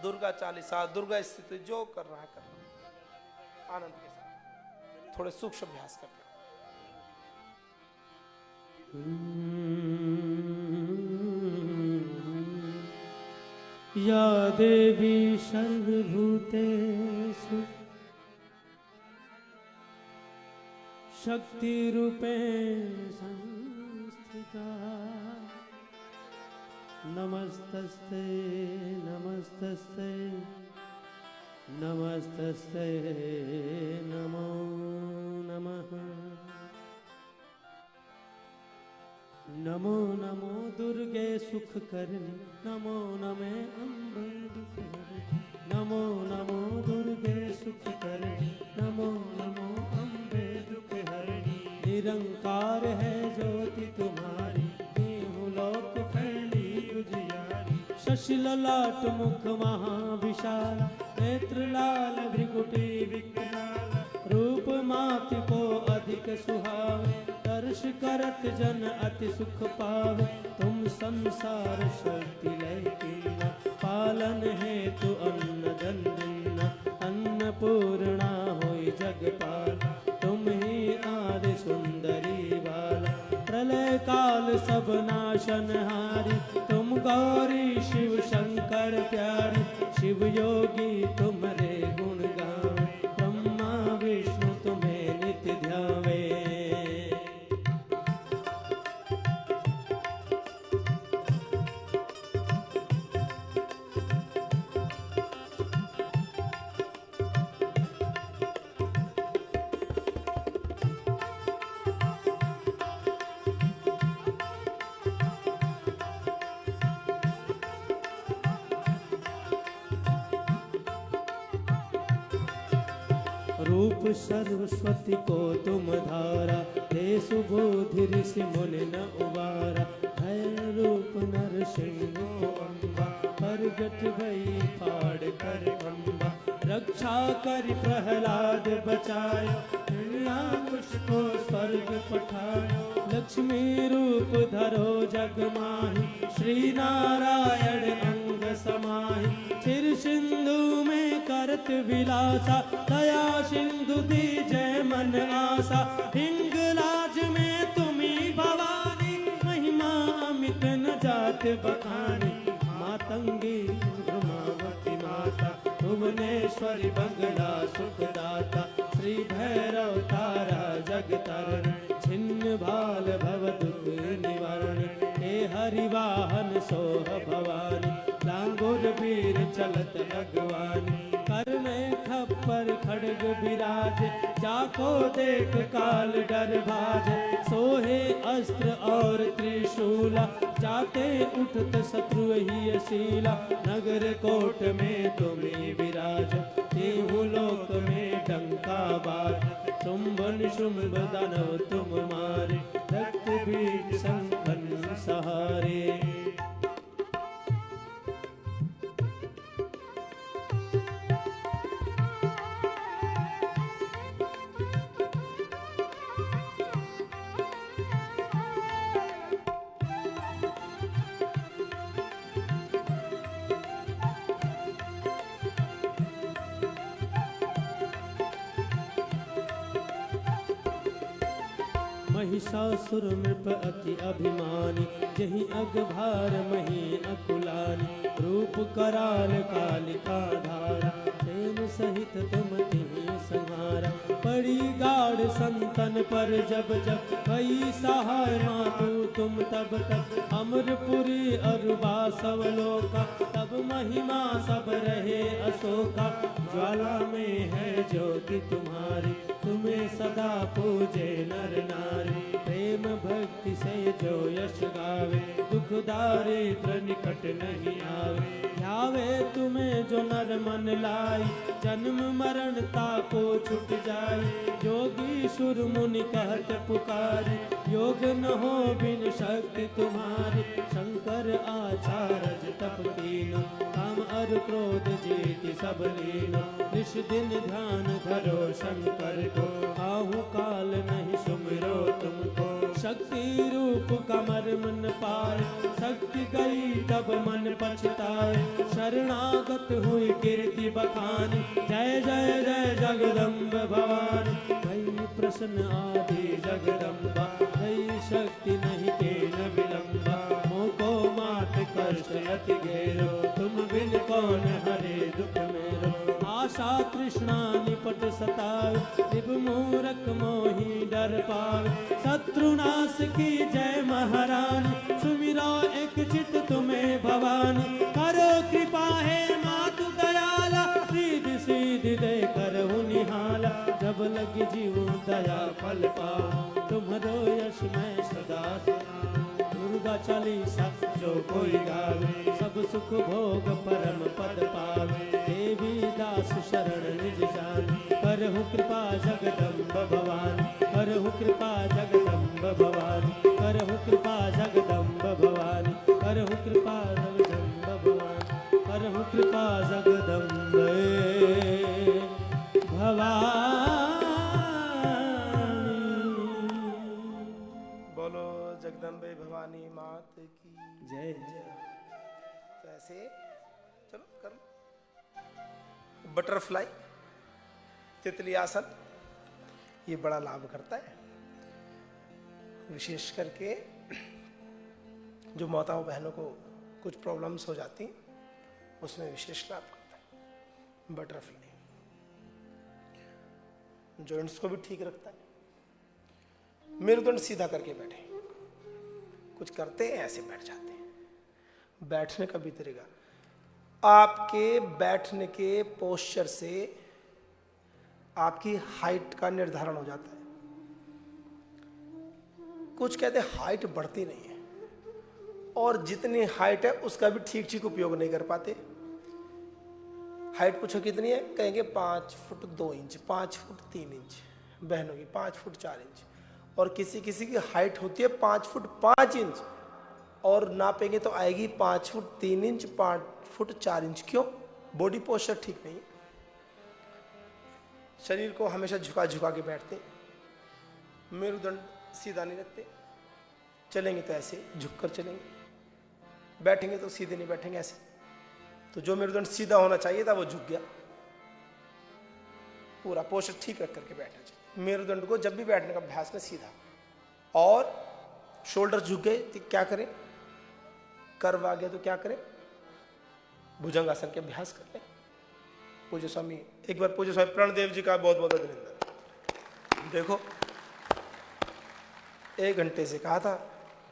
दुर्गा चालीसा, दुर्गा स्थिति जो कर रहा है कर रहा, आनंद के साथ थोड़े सूक्ष्म अभ्यास कर लो। या देवी सर्वभूतेषु शक्तिरूपेण संस्थिता नमस्तस्ते नमस्तस्ते नमस्तस्ते नमो नमः नमो नमो दुर्गे सुख करनी नमो नमे अम्बे दुख हरणी नमो नमो दुर्गे सुख करनी नमो नमो अम्बे दुख हरणी निरंकार है ज्योति तुम्हारी देहु लोक फैली उजियारी शशि ललाट मुख महाविशाल नेत्र लाल भृकुटी विकराल रूप माति को अधिक सुहावे दर्श करत जन अति सुख पावे तुम संसार शक्ति लैकीना पालन हेतु अन्न धन दीना अन्नपूर्णा होई जगपाल तुम ही आदि सुंदरी बाला प्रलय काल सब नाशनहारी तुम गौरी शिव शंकर प्यारी शिव योगी तुम्हारे गुण गावे ब्रह्मा विष्णु तुम्हें नित्य ध्यावे रूप सरस्वती को तुम धारा दे सुबोधि ऋषि मुनि न उबारा भय रूप नर सिंह को अम्बा प्रगट भई फाड़ कर अम्बा रक्षा कर प्रहलाद बचायो हिरण्याकुश को स्वर्ग पठायो लक्ष्मी रूप धरो जग माही श्री नारायण अंग समाही चिर सिंधु में करत विलासा दया सिंधु दीजय मन आशा हिंगलाज में तुम्ही भवानी महिमा अमित न जात बखानी मातंगी ब्रह्मावती माता भुवनेश्वरी बंगला सुखदाता श्री भैरव तारा जगतरण छिन्न भाल भव दुख निवारण हे हरिवाहन सोह भवानी लांगुर वीर चलत अगवानी करने खप्पर खड़ग विराज जाको देख काल डर भाज सोहे अस्त्र और त्रिशूला जाते उठत शत्रु ही शीला नगर कोट में तुम्हें विराज तेहु लोक में डंका बाज शुंभ निशुंभ दानव तुम मारे रक्त बीज संखन सहारे महिषासुर नृप अति अभिमानी जहि अगभार मही अकुलानी रूप कराल कालिका धारा सेन सहित तुम तिहि संहारा पड़ी गाढ़ संतन पर जब जब भई सहाय मातु तुम तब तब अमरपुरी अरुबा सब लोका तब महिमा सब रहे अशोका ज्वाला में है ज्योति तुम्हारी तुम्हें सदा पूजे नर नारी प्रेम भक्ति से जो यश गावे दुख दारिद्र निकट नहीं आवे ध्यावे तुम्हें जो नर मन लाई जन्म मरण ताको छुट जाए योगी सुर मुनि कहत पुकारी योग न हो बिन शक्ति तुम्हारी शंकर आचारज तप कीनो काम अर क्रोध जीति सब लीनो निश दिन ध्यान धरो शंकर को आहु काल नहीं सुमिरो तुमको शक्ति रूप कमर मन पाए शक्ति गई तब मन पछताए शरणागत हुई कीर्ति बखानी जय जय जय जगदम्ब भवानी भई प्रसन्न आदि जगदम्बा भई शक्ति नहीं के न विलंबा मोको मात कष्ट अति घेरो तुम बिन कौन हरे दुख मेरो। आशा तृष्णा निपट सतावे, निब मूरख मोहि डर पावे। शत्रुनाश की जय महारानी, सुमिरो एक चित तुम्हें भवानी। करो कृपा है मातु दयाला, सीधि सीधि दे करहु निहाला। जब लगी जीव दया फल पाओ, तुम्हारो यश मैं सदा सुनाऊं। दुर्गा चालीसा जो कोई गावे, सब सुख भोग परम पद पावे। देवी दास शरण निज जान, करहु कृपा जगदम्ब भवानी। करहु कृपा जगदम्ब भवानी, करहु कृपा जगदम्ब भवानी। करहु कृपा जगदम्ब भवानी, करहु कृपा जगदम्ब भवानी। बोलो जगदम्बे भवानी मात की जय। तो ऐसे चलो कर लो। बटरफ्लाई तितली आसन, ये बड़ा लाभ करता है, विशेष करके जो माताओं बहनों को कुछ प्रॉब्लम्स हो जाती हैं, उसमें विशेष लाभ करता है बटरफ्लाई। जॉइंट्स को भी ठीक रखता है। मेरुदंड सीधा करके बैठे, कुछ करते हैं ऐसे बैठ जाते हैं। बैठने का भी तरीका, आपके बैठने के पोस्चर से आपकी हाइट का निर्धारण हो जाता है। कुछ कहते हैं हाइट बढ़ती नहीं है, और जितनी हाइट है उसका भी ठीक ठीक उपयोग नहीं कर पाते। हाइट पूछो कितनी है, कहेंगे 5 फुट 2 इंच, 5 फुट 3 इंच, बहनों की 5 फुट 4 इंच, और किसी किसी की हाइट होती है 5 फुट 5 इंच, और नापेंगे तो आएगी 5 फुट 3 इंच, 5 फुट 4 इंच। क्यों? बॉडी पोस्चर ठीक नहीं है। शरीर को हमेशा झुका झुका के बैठते, मेरुदंड सीधा नहीं रखते। चलेंगे तो ऐसे झुक कर चलेंगे, बैठेंगे तो सीधे नहीं बैठेंगे, ऐसे। तो जो मेरुदंड सीधा होना चाहिए था वो झुक गया। पूरा पोस्चर ठीक रख करके बैठना चाहिए। मेरुदंड को जब भी बैठने का अभ्यास में सीधा, और शोल्डर झुक गए तो क्या करें, कर्व आ गया तो क्या करें, भुजंगासन के अभ्यास कर लें। पूज्य स्वामी, एक बार पूज्य स्वामी प्रणदेव जी का बहुत बहुत अभिनंदन। देखो 1 घंटे से कहा था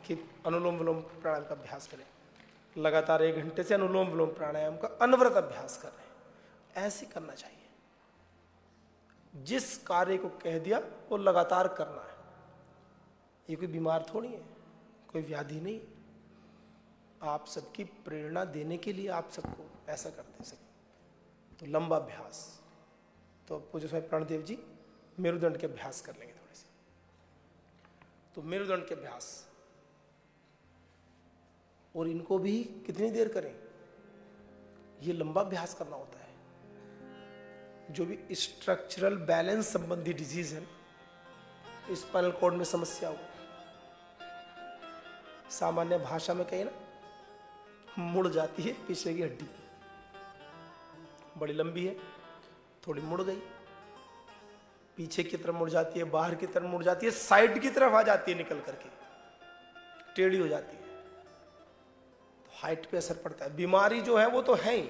कि अनुलोम विलोम प्राणायाम का अभ्यास करें, लगातार 1 घंटे से अनुलोम विलोम प्राणायाम का अनवरत अभ्यास कर रहे हैं। ऐसे करना चाहिए। जिस कार्य को कह दिया वो लगातार करना है। ये कोई बीमार थोड़ी है, कोई व्याधि नहीं। आप सबकी प्रेरणा देने के लिए आप सबको ऐसा करते हैं। तो लंबा अभ्यास, तो पूज्य स्वामी प्रणदेव जी मेरुदंड के अभ्यास कर लेंगे थोड़े से। तो मेरुदंड के अभ्यास, और इनको भी कितनी देर करें, ये लंबा अभ्यास करना होता है। जो भी स्ट्रक्चरल बैलेंस संबंधी डिजीज है, स्पाइनल कॉर्ड में समस्या हो, सामान्य भाषा में कहें ना, मुड़ जाती है पीछे की हड्डी, बड़ी लंबी है, थोड़ी मुड़ गई, पीछे की तरफ मुड़ जाती है, बाहर की तरफ मुड़ जाती है, साइड की तरफ आ जाती है, निकल करके टेढ़ी हो जाती है। तो हाइट पे असर पड़ता है। बीमारी जो है वो तो है ही,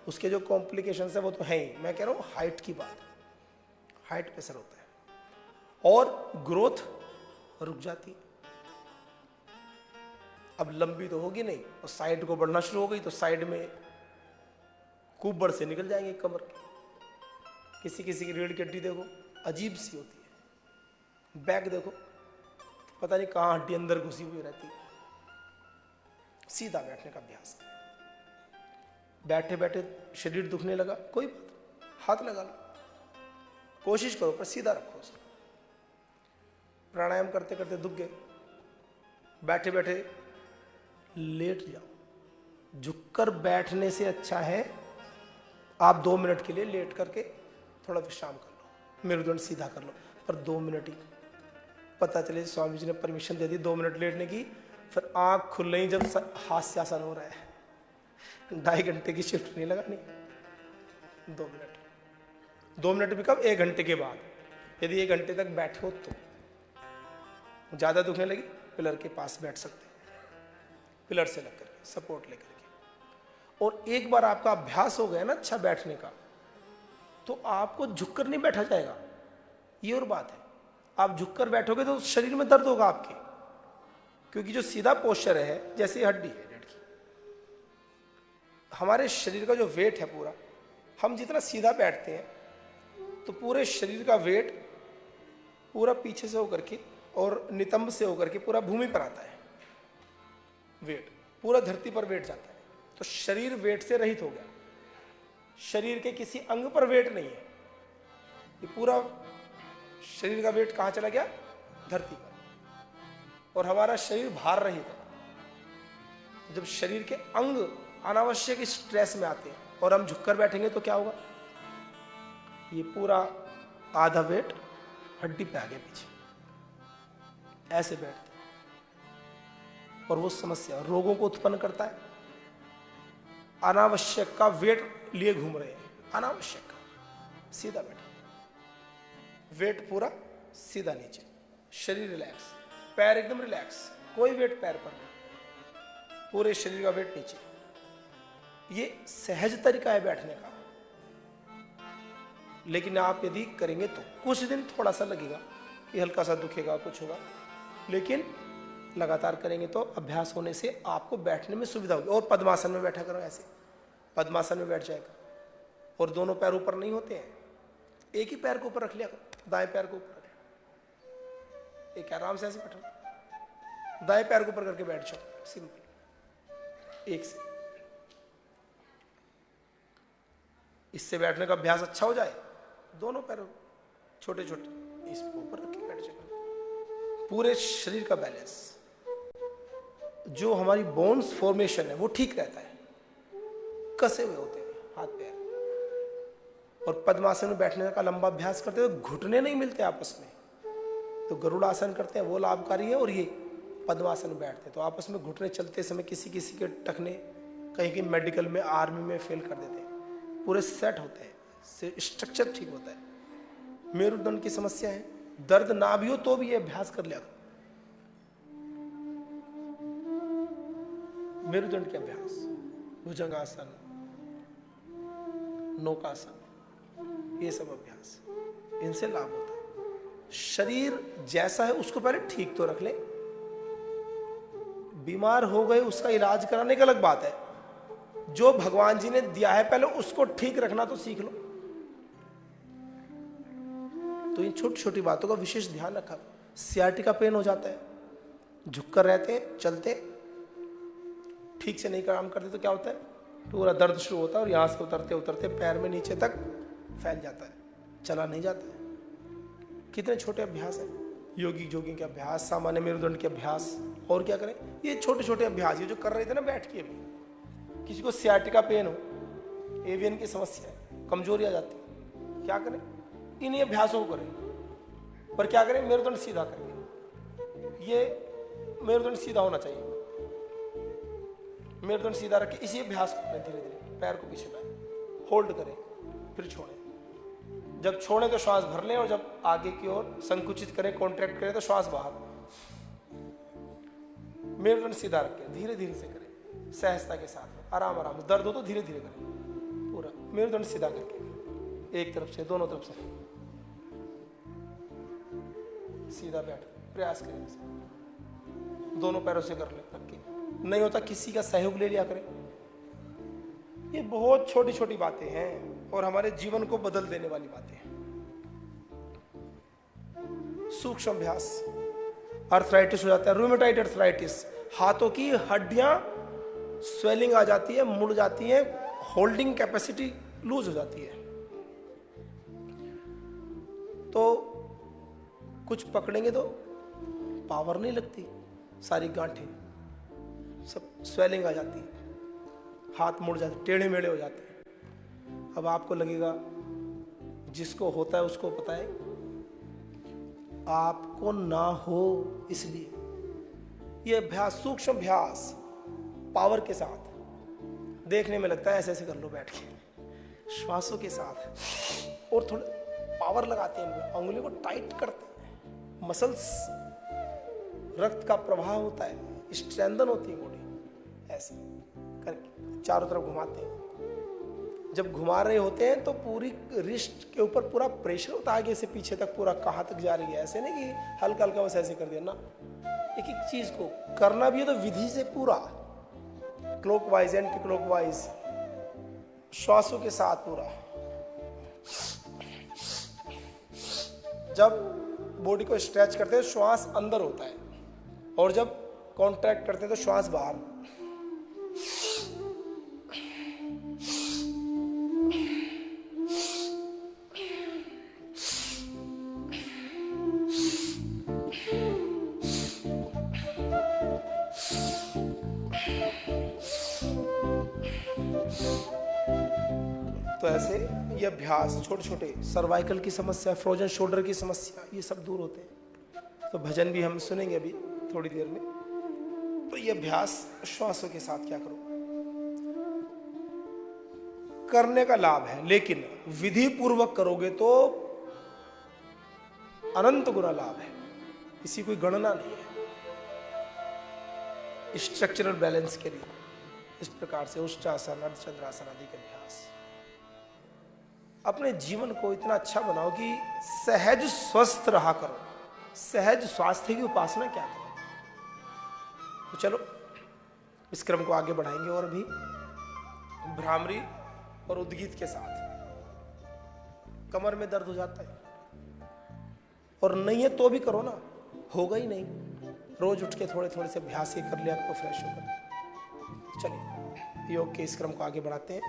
उसके जो कॉम्प्लिकेशंस है वो तो है ही। मैं कह रहा हूं हाइट की बात, हाइट पे असर होता है, और ग्रोथ रुक जाती है। अब लंबी तो होगी नहीं, और साइड को बढ़ना शुरू हो गई तो साइड में कुब्बड़ से निकल जाएंगे कमर के। किसी किसी की रीढ़ की हड्डी देखो अजीब सी होती है, बैक देखो तो पता नहीं कहाँ हड्डी अंदर घुसी हुई रहती है। सीधा बैठने का अभ्यास करें। बैठे बैठे शरीर दुखने लगा, कोई बात नहीं, हाथ लगा लो, कोशिश करो पर सीधा रखो उसको। प्राणायाम करते करते दुख गए, बैठे बैठे लेट जाओ। झुककर बैठने से अच्छा है आप 2 मिनट के लिए लेट करके थोड़ा विश्राम कर लो, मेरुदंड सीधा कर लो, पर 2 मिनट ही। पता चले स्वामी जी ने परमिशन दे दी 2 मिनट लेटने की, फिर आंख खुल रही जब हास्यासन हो रहा है, 2.5 घंटे की शिफ्ट नहीं लगानी, 2 मिनट। 2 मिनट भी कब, 1 घंटे के बाद। यदि 1 घंटे तक बैठे हो तो ज्यादा दुखने लगी, पिलर के पास बैठ सकते, पिलर से लगकर सपोर्ट लेकर के, और एक बार आपका अभ्यास हो गया ना अच्छा बैठने का, तो आपको झुककर नहीं बैठा जाएगा, ये और बात है। आप झुककर बैठोगे तो शरीर में दर्द होगा आपके, क्योंकि जो सीधा पोस्चर है, जैसे ये हड्डी है रीढ़ की, हमारे शरीर का जो वेट है पूरा, हम जितना सीधा बैठते हैं तो पूरे शरीर का वेट पूरा पीछे से होकर के और नितंब से होकर के पूरा भूमि पर आता है, वेट पूरा धरती पर वेट जाता है। तो शरीर वेट से रहित हो गया, शरीर के किसी अंग पर वेट नहीं है, ये पूरा शरीर का वेट कहां चला गया? धरती पर। और हमारा शरीर भार रहित है। जब शरीर के अंग अनावश्यक स्ट्रेस में आते हैं और हम झुककर बैठेंगे तो क्या होगा? ये पूरा आधा वेट हड्डी पे आ गया पीछे, ऐसे बैठते, और वो समस्या रोगों को उत्पन्न करता है। अनावश्यक का वेट लिए घूम रहे हैं, अनावश्यक का। सीधा बैठे, वेट पूरा सीधा नीचे, शरीर रिलैक्स, पैर एकदम रिलैक्स, कोई वेट पैर पर नहीं, पूरे शरीर का वेट नीचे। ये सहज तरीका है बैठने का। लेकिन आप यदि करेंगे तो कुछ दिन थोड़ा सा लगेगा कि हल्का सा दुखेगा, कुछ होगा, लेकिन लगातार करेंगे तो अभ्यास होने से आपको बैठने में सुविधा होगी। और पद्मासन में बैठा करो, ऐसे पद्मासन में बैठ जाएगा, और दोनों पैर ऊपर नहीं होते हैं, एक ही पैर को ऊपर रख लिया करो, दाएं पैर को ऊपर रख लिया, एक आराम से ऐसे बैठो, दाएं पैर को ऊपर करके बैठ जाओ, सिंपल, एक से। इससे बैठने का अभ्यास अच्छा हो जाए, दोनों पैर छोटे छोटे इस ऊपर रख के बैठ जाओ, पूरे शरीर का बैलेंस, जो हमारी बोन्स फॉर्मेशन है वो ठीक रहता है, कसे हुए होते हैं हाथ पैर। और पद्मासन में बैठने का लंबा अभ्यास करते हुए घुटने नहीं मिलते आपस में, तो गरुड़ासन करते हैं वो लाभकारी है, और ये पद्मासन में बैठते हैं तो आपस में घुटने चलते समय किसी किसी के टखने कहीं कहीं मेडिकल में, आर्मी में फेल कर देते हैं, पूरे सेट होते हैं, स्ट्रक्चर ठीक होता है। मेरुदंड की समस्या है, दर्द ना भी हो तो भी ये अभ्यास कर लिया। मेरुदंड के अभ्यास, भुजंगासन, नौकासन, ये सब अभ्यास, इनसे लाभ होता है। शरीर जैसा है उसको पहले ठीक तो रख ले, बीमार हो गए उसका इलाज कराने की अलग बात है। जो भगवान जी ने दिया है पहले उसको ठीक रखना तो सीख लो। तो इन छोटी छोटी बातों का विशेष ध्यान रखा। सियाटिका पेन हो जाता है, झुककर रहते हैं, चलते ठीक से नहीं काम करते तो क्या होता है? पूरा दर्द शुरू होता है और यहां से उतरते उतरते पैर में नीचे तक फैल जाता है, चला नहीं जाता है। कितने छोटे अभ्यास हैं, योगी जोगी के अभ्यास, सामान्य मेरुदंड के अभ्यास, और क्या करें? ये छोटे छोटे अभ्यास, ये जो कर रहे थे ना बैठ के, अभी किसी को सियाटिका पेन हो, एवियन की समस्या है, कमजोरी आ जाती है, क्या करें? इन्हीं अभ्यासों को करें। पर क्या करें? मेरुदंड सीधा करके, ये मेरुदंड सीधा होना चाहिए, मेरुदंड सीधा रख के इसी अभ्यास को करें। धीरे धीरे पैर को पीछे लाएं, होल्ड करें, फिर छोड़ें। जब छोड़ें तो श्वास भर लें, और जब आगे की ओर संकुचित करें, कॉन्ट्रैक्ट करें तो श्वास बाहर। मेरुदंड सीधा रखें, धीरे धीरे से करें, सहजता के साथ, आराम आराम। दर्द हो तो धीरे धीरे करें, पूरा मेरुदंड सीधा करके, एक तरफ से, दोनों तरफ से सीधा बैठ प्रयास करें। दोनों पैरों से कर ले, नहीं होता किसी का सहयोग ले लिया करें। ये बहुत छोटी छोटी बातें हैं और हमारे जीवन को बदल देने वाली बातें हैं। सूक्ष्म अभ्यास, अर्थराइटिस हो जाता है, रूमेटॉइड अर्थराइटिस, हाथों की हड्डियां स्वेलिंग आ जाती है, मुड़ जाती है, होल्डिंग कैपेसिटी लूज हो जाती है। तो कुछ पकड़ेंगे तो पावर नहीं लगती, सारी गांठें सब स्वेलिंग आ जाती है, हाथ मुड़ जाते, टेढ़े मेढ़े हो जाते हैं। अब आपको लगेगा, जिसको होता है उसको पता है, आपको ना हो इसलिए ये अभ्यास, सूक्ष्म अभ्यास पावर के साथ, देखने में लगता है ऐसे ऐसे कर लो बैठ के, श्वासों के साथ, और थोड़े पावर लगाते हैं, उंगलियों को टाइट करते हैं, मसल्स, रक्त का प्रवाह होता है, स्ट्रेंथन होती है बॉडी, ऐसे चारों तरफ घुमाते हैं। जब घुमा रहे होते हैं तो पूरी रिस्ट के ऊपर पूरा प्रेशर होता है, आगे से पीछे तक पूरा कहाँ तक जा रही है, ऐसे नहीं कि हल्का हल्का बस ऐसे कर दिया ना। एक एक चीज को करना भी है तो विधि से पूरा, क्लॉकवाइज एंटी क्लॉकवाइज, श्वासों के साथ पूरा। जब बॉडी को स्ट्रेच करते हैं श्वास अंदर होता है, और जब कॉन्ट्रैक्ट करते हैं तो श्वास बाहर। तो ऐसे ये अभ्यास छोटे छोटे, सर्वाइकल की समस्या, फ्रोजन शोल्डर की समस्या, ये सब दूर होते हैं। तो भजन भी हम सुनेंगे अभी थोड़ी देर में। तो ये अभ्यास श्वासों के साथ क्या करो, करने का लाभ है, लेकिन विधि पूर्वक करोगे तो अनंत गुना लाभ है, इसी कोई गणना नहीं है। स्ट्रक्चरल बैलेंस के लिए इस प्रकार से उष्ट्रासन, अर्धचंद्रासन आदि के अभ्यास। अपने जीवन को इतना अच्छा बनाओ कि सहज स्वस्थ रहा करो। सहज स्वास्थ्य की उपासना क्या करो। तो चलो इस क्रम को आगे बढ़ाएंगे, और अभी भ्रामरी और उद्गीत के साथ। कमर में दर्द हो जाता है और नहीं है तो भी करो ना, होगा ही नहीं। रोज उठ के थोड़े थोड़े से अभ्यास ही कर लिया तो फ्रेश होगा। चलिए योग के इस क्रम को आगे बढ़ाते हैं।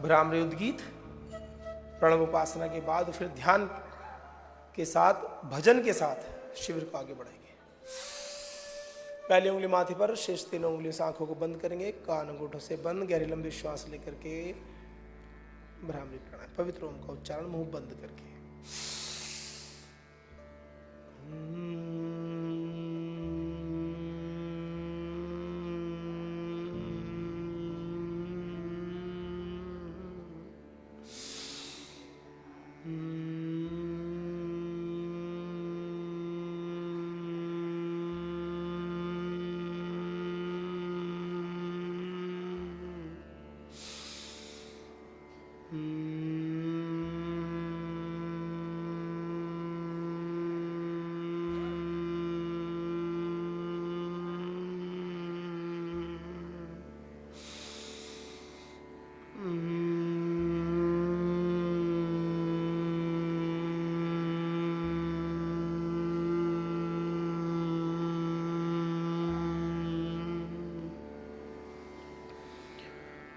भ्रामरी उद्गीत, प्रणव उपासना के बाद फिर ध्यान के साथ, भजन के साथ शिविर को आगे बढ़ाएंगे। पहली उंगली माथे पर, शेष तीनों उंगलियों से आंखों को बंद करेंगे, कान अंगूठों से बंद, गहरी लंबी श्वास लेकर के भ्रामरी प्राणायाम, पवित्र ओम का उच्चारण मुंह बंद करके।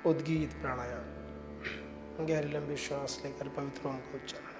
उद्गीत प्राणायाम, गहरी लंबी श्वास लेकर पवित्र ओम का उच्चारण।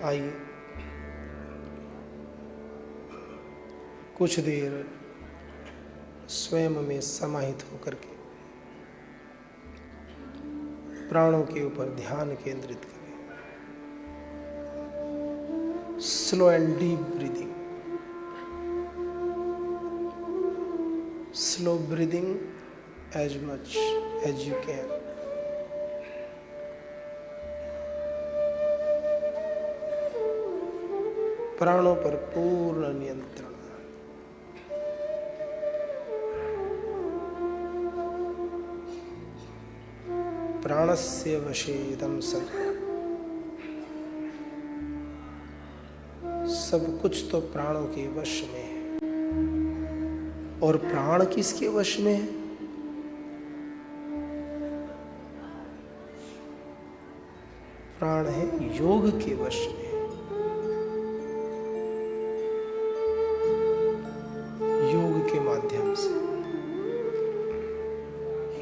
आइए कुछ देर स्वयं में समाहित होकर के प्राणों के ऊपर ध्यान केंद्रित करें। Slow and deep breathing. Slow breathing as much as you can. प्राणों पर पूर्ण नियंत्रण। प्राणस्य वशे इदं सर्वम्। सब कुछ तो प्राणों के वश में है। और प्राण किसके वश में है? प्राण है योग के वश में। योग के माध्यम से,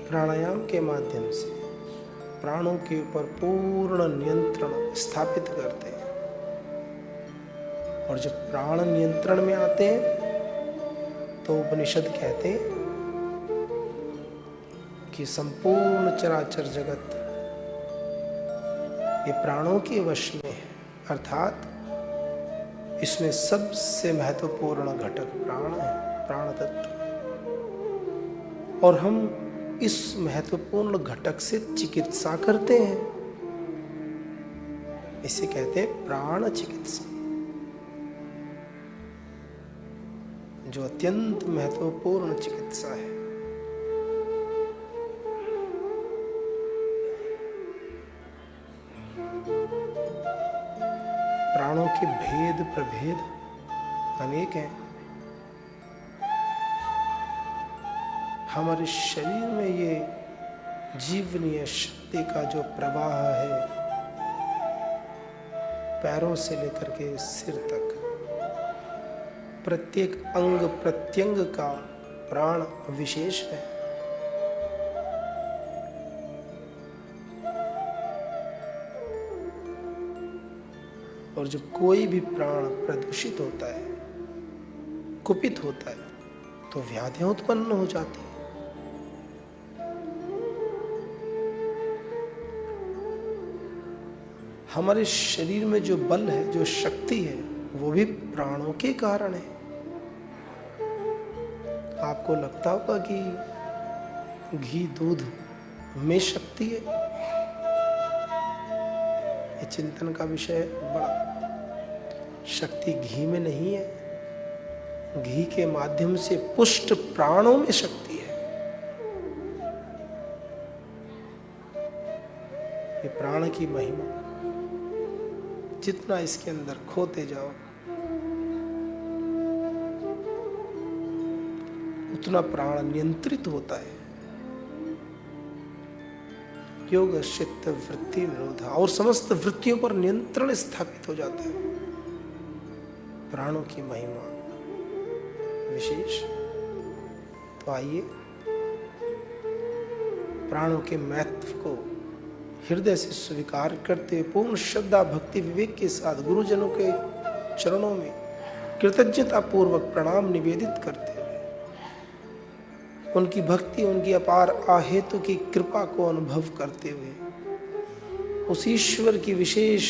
प्राणायाम के माध्यम से प्राणों के ऊपर पूर्ण नियंत्रण स्थापित करते हैं। और जब प्राण नियंत्रण में आते हैं तो उपनिषद कहते हैं कि संपूर्ण चराचर जगत ये प्राणों के वश में है। अर्थात इसमें सबसे महत्वपूर्ण घटक प्राण है, प्राण तत्व। और हम इस महत्वपूर्ण घटक से चिकित्सा करते हैं। इसे कहते हैं प्राण चिकित्सा, जो अत्यंत महत्वपूर्ण चिकित्सा है। प्राणों के भेद प्रभेद अनेक हैं। हमारे शरीर में ये जीवनीय शक्ति का जो प्रवाह है, पैरों से लेकर के सिर तक प्रत्येक अंग प्रत्यंग का प्राण विशेष है। और जब कोई भी प्राण प्रदूषित होता है, कुपित होता है, तो व्याधियां उत्पन्न हो जाती हैं। हमारे शरीर में जो बल है, जो शक्ति है, वो भी प्राणों के कारण है। आपको लगता होगा कि घी दूध में शक्ति है। ये चिंतन का विषय है बड़ा। शक्ति घी में नहीं है, घी के माध्यम से पुष्ट प्राणों में शक्ति है। ये प्राण की महिमा, जितना इसके अंदर खोते जाओ उतना प्राण नियंत्रित होता है। योग चित्त वृत्ति निरोध, और समस्त वृत्तियों पर नियंत्रण स्थापित हो जाता है। प्राणों की महिमा विशेष। तो आइए प्राणों के महत्व को हृदय से स्वीकार करते हुए पूर्ण श्रद्धा भक्ति विवेक के साथ गुरुजनों के चरणों में कृतज्ञता पूर्वक प्रणाम निवेदित करते हुए उनकी भक्ति, उनकी अपार आहेतु की कृपा को अनुभव करते हुए उस ईश्वर की विशेष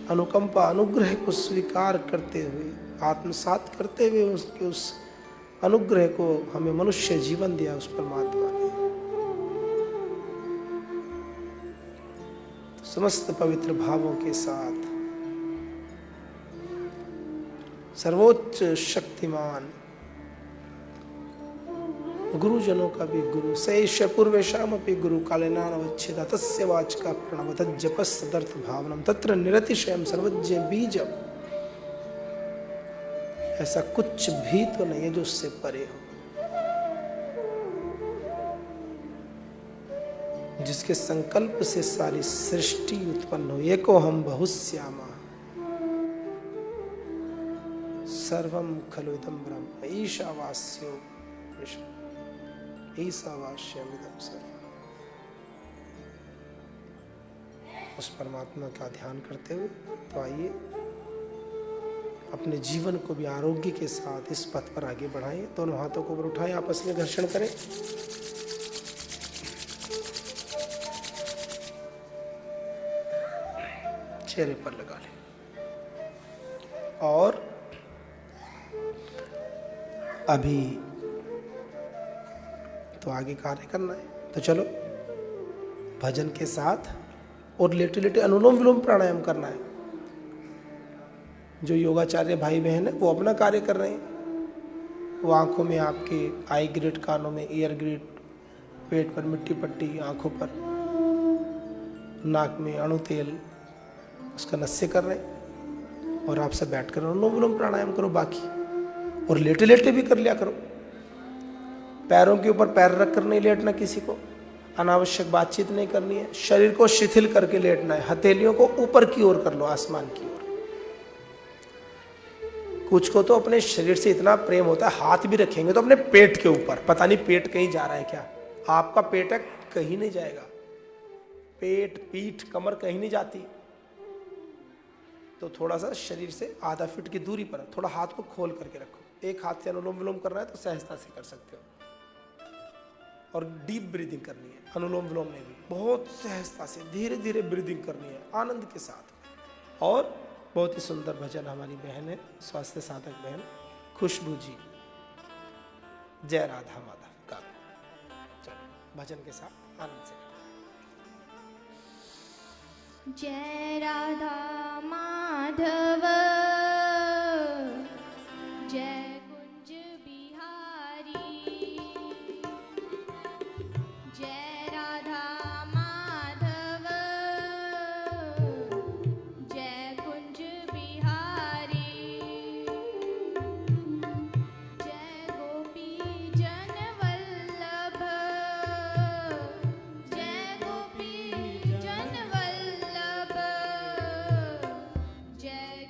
अनुकंपा अनुग्रह को स्वीकार करते हुए, आत्मसात करते हुए उसके उस अनुग्रह को हमें मनुष्य जीवन दिया उस परमात्मा ने। समस्त पवित्र भावों के साथ सर्वोच्च शक्तिमान गुरुजनों का भी गुरु सैष पूर्वेशाम अपि गुरु कालेनानवच्छेद तस्य वाचका प्रणव तज्जपस्तदर्थ भावनम तत्र निरतिशयम सर्वज्ञ बीजम। ऐसा कुछ भी तो नहीं है जो उससे परे हो, जिसके संकल्प से सारी सृष्टि उत्पन्न हो। एको हम बहुश्यामा सर्वम खलु इदं ब्रह्म ईशावास्यो ईशावास्यमिदं सर्वम्। उस परमात्मा का ध्यान करते हुए तो आइए अपने जीवन को भी आरोग्य के साथ इस पथ पर आगे बढ़ाएं। दोनों हाथों को ऊपर उठाएं, आपस में घर्षण करें। चेहरे पर लगा लें। और अभी तो आगे कार्य करना है, तो चलो भजन के साथ और लेटे लेटे अनुलोम विलोम प्राणायाम करना है। जो योगाचार्य भाई बहन है वो अपना कार्य कर रहे हैं। वो आंखों में आपके आई ग्रिड, कानों में ईयर ग्रिड, पेट पर मिट्टी पट्टी, आंखों पर, नाक में अणु तेल, उसका नस्य कर रहे हैं। और आप सब बैठ कर अनुलोम विलोम प्राणायाम करो बाकी, और लेटे लेटे भी कर लिया करो। पैरों के ऊपर पैर रख कर नहीं लेटना, किसी को अनावश्यक बातचीत नहीं करनी है। शरीर को शिथिल करके लेटना है। हथेलियों को ऊपर की ओर कर लो, आसमान की ओर। कुछ को तो अपने शरीर से इतना प्रेम होता है, हाथ भी रखेंगे तो अपने पेट के ऊपर। पता नहीं पेट कहीं जा रहा है क्या? आपका पेट है, कहीं नहीं जाएगा। पेट, पीठ, कमर कहीं नहीं जाती। तो थोड़ा सा शरीर से आधा फीट की दूरी पर थोड़ा हाथ को खोल करके रखो। एक हाथ से अनुलोम विलोम करना है तो सहजता से कर सकते हो। और डीप ब्रीदिंग करनी है अनुलोम विलोम में भी, बहुत सहजता से धीरे धीरे ब्रीदिंग करनी है, आनंद के साथ। और बहुत ही सुंदर भजन हमारी बहन है, स्वास्थ्य साधक बहन खुशबू जी, जय राधा माधव का। चलो भजन के साथ आनंद से। जय राधा माधव, जय कुंज बिहारी। जय राधा माधव, जय कुंज बिहारी। जय गोपी जन वल्लभ, जय गोपी जन वल्लभ। जय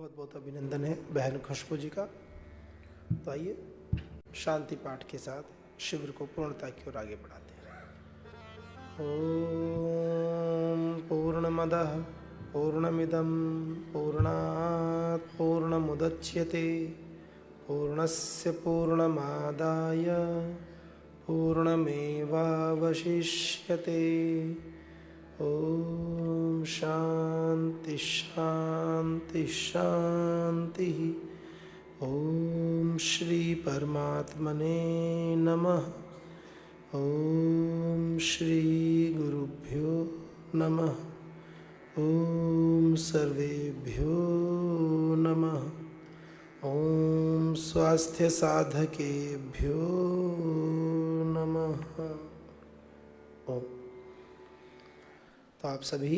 बहुत बहुत अभिनंदन है बहन खुशबू जी का। तो आइए शांति पाठ के साथ शिविर को पूर्णता की ओर आगे बढ़ाते हैं। ओम पूर्णमदः पूर्णमिदं पूर्णात् पूर्णमुदच्यते पूर्णस्य पूर्णमादाय पूर्णमेवावशिष्यते। ओम शांति शांति शांति। ओम श्री परमात्मने नमः। ओम श्री गुरुभ्यो नमः। ओम सर्वेभ्यो नमः। ओम स्वास्थ्य साधकेभ्यो नमः। ओम। तो आप सभी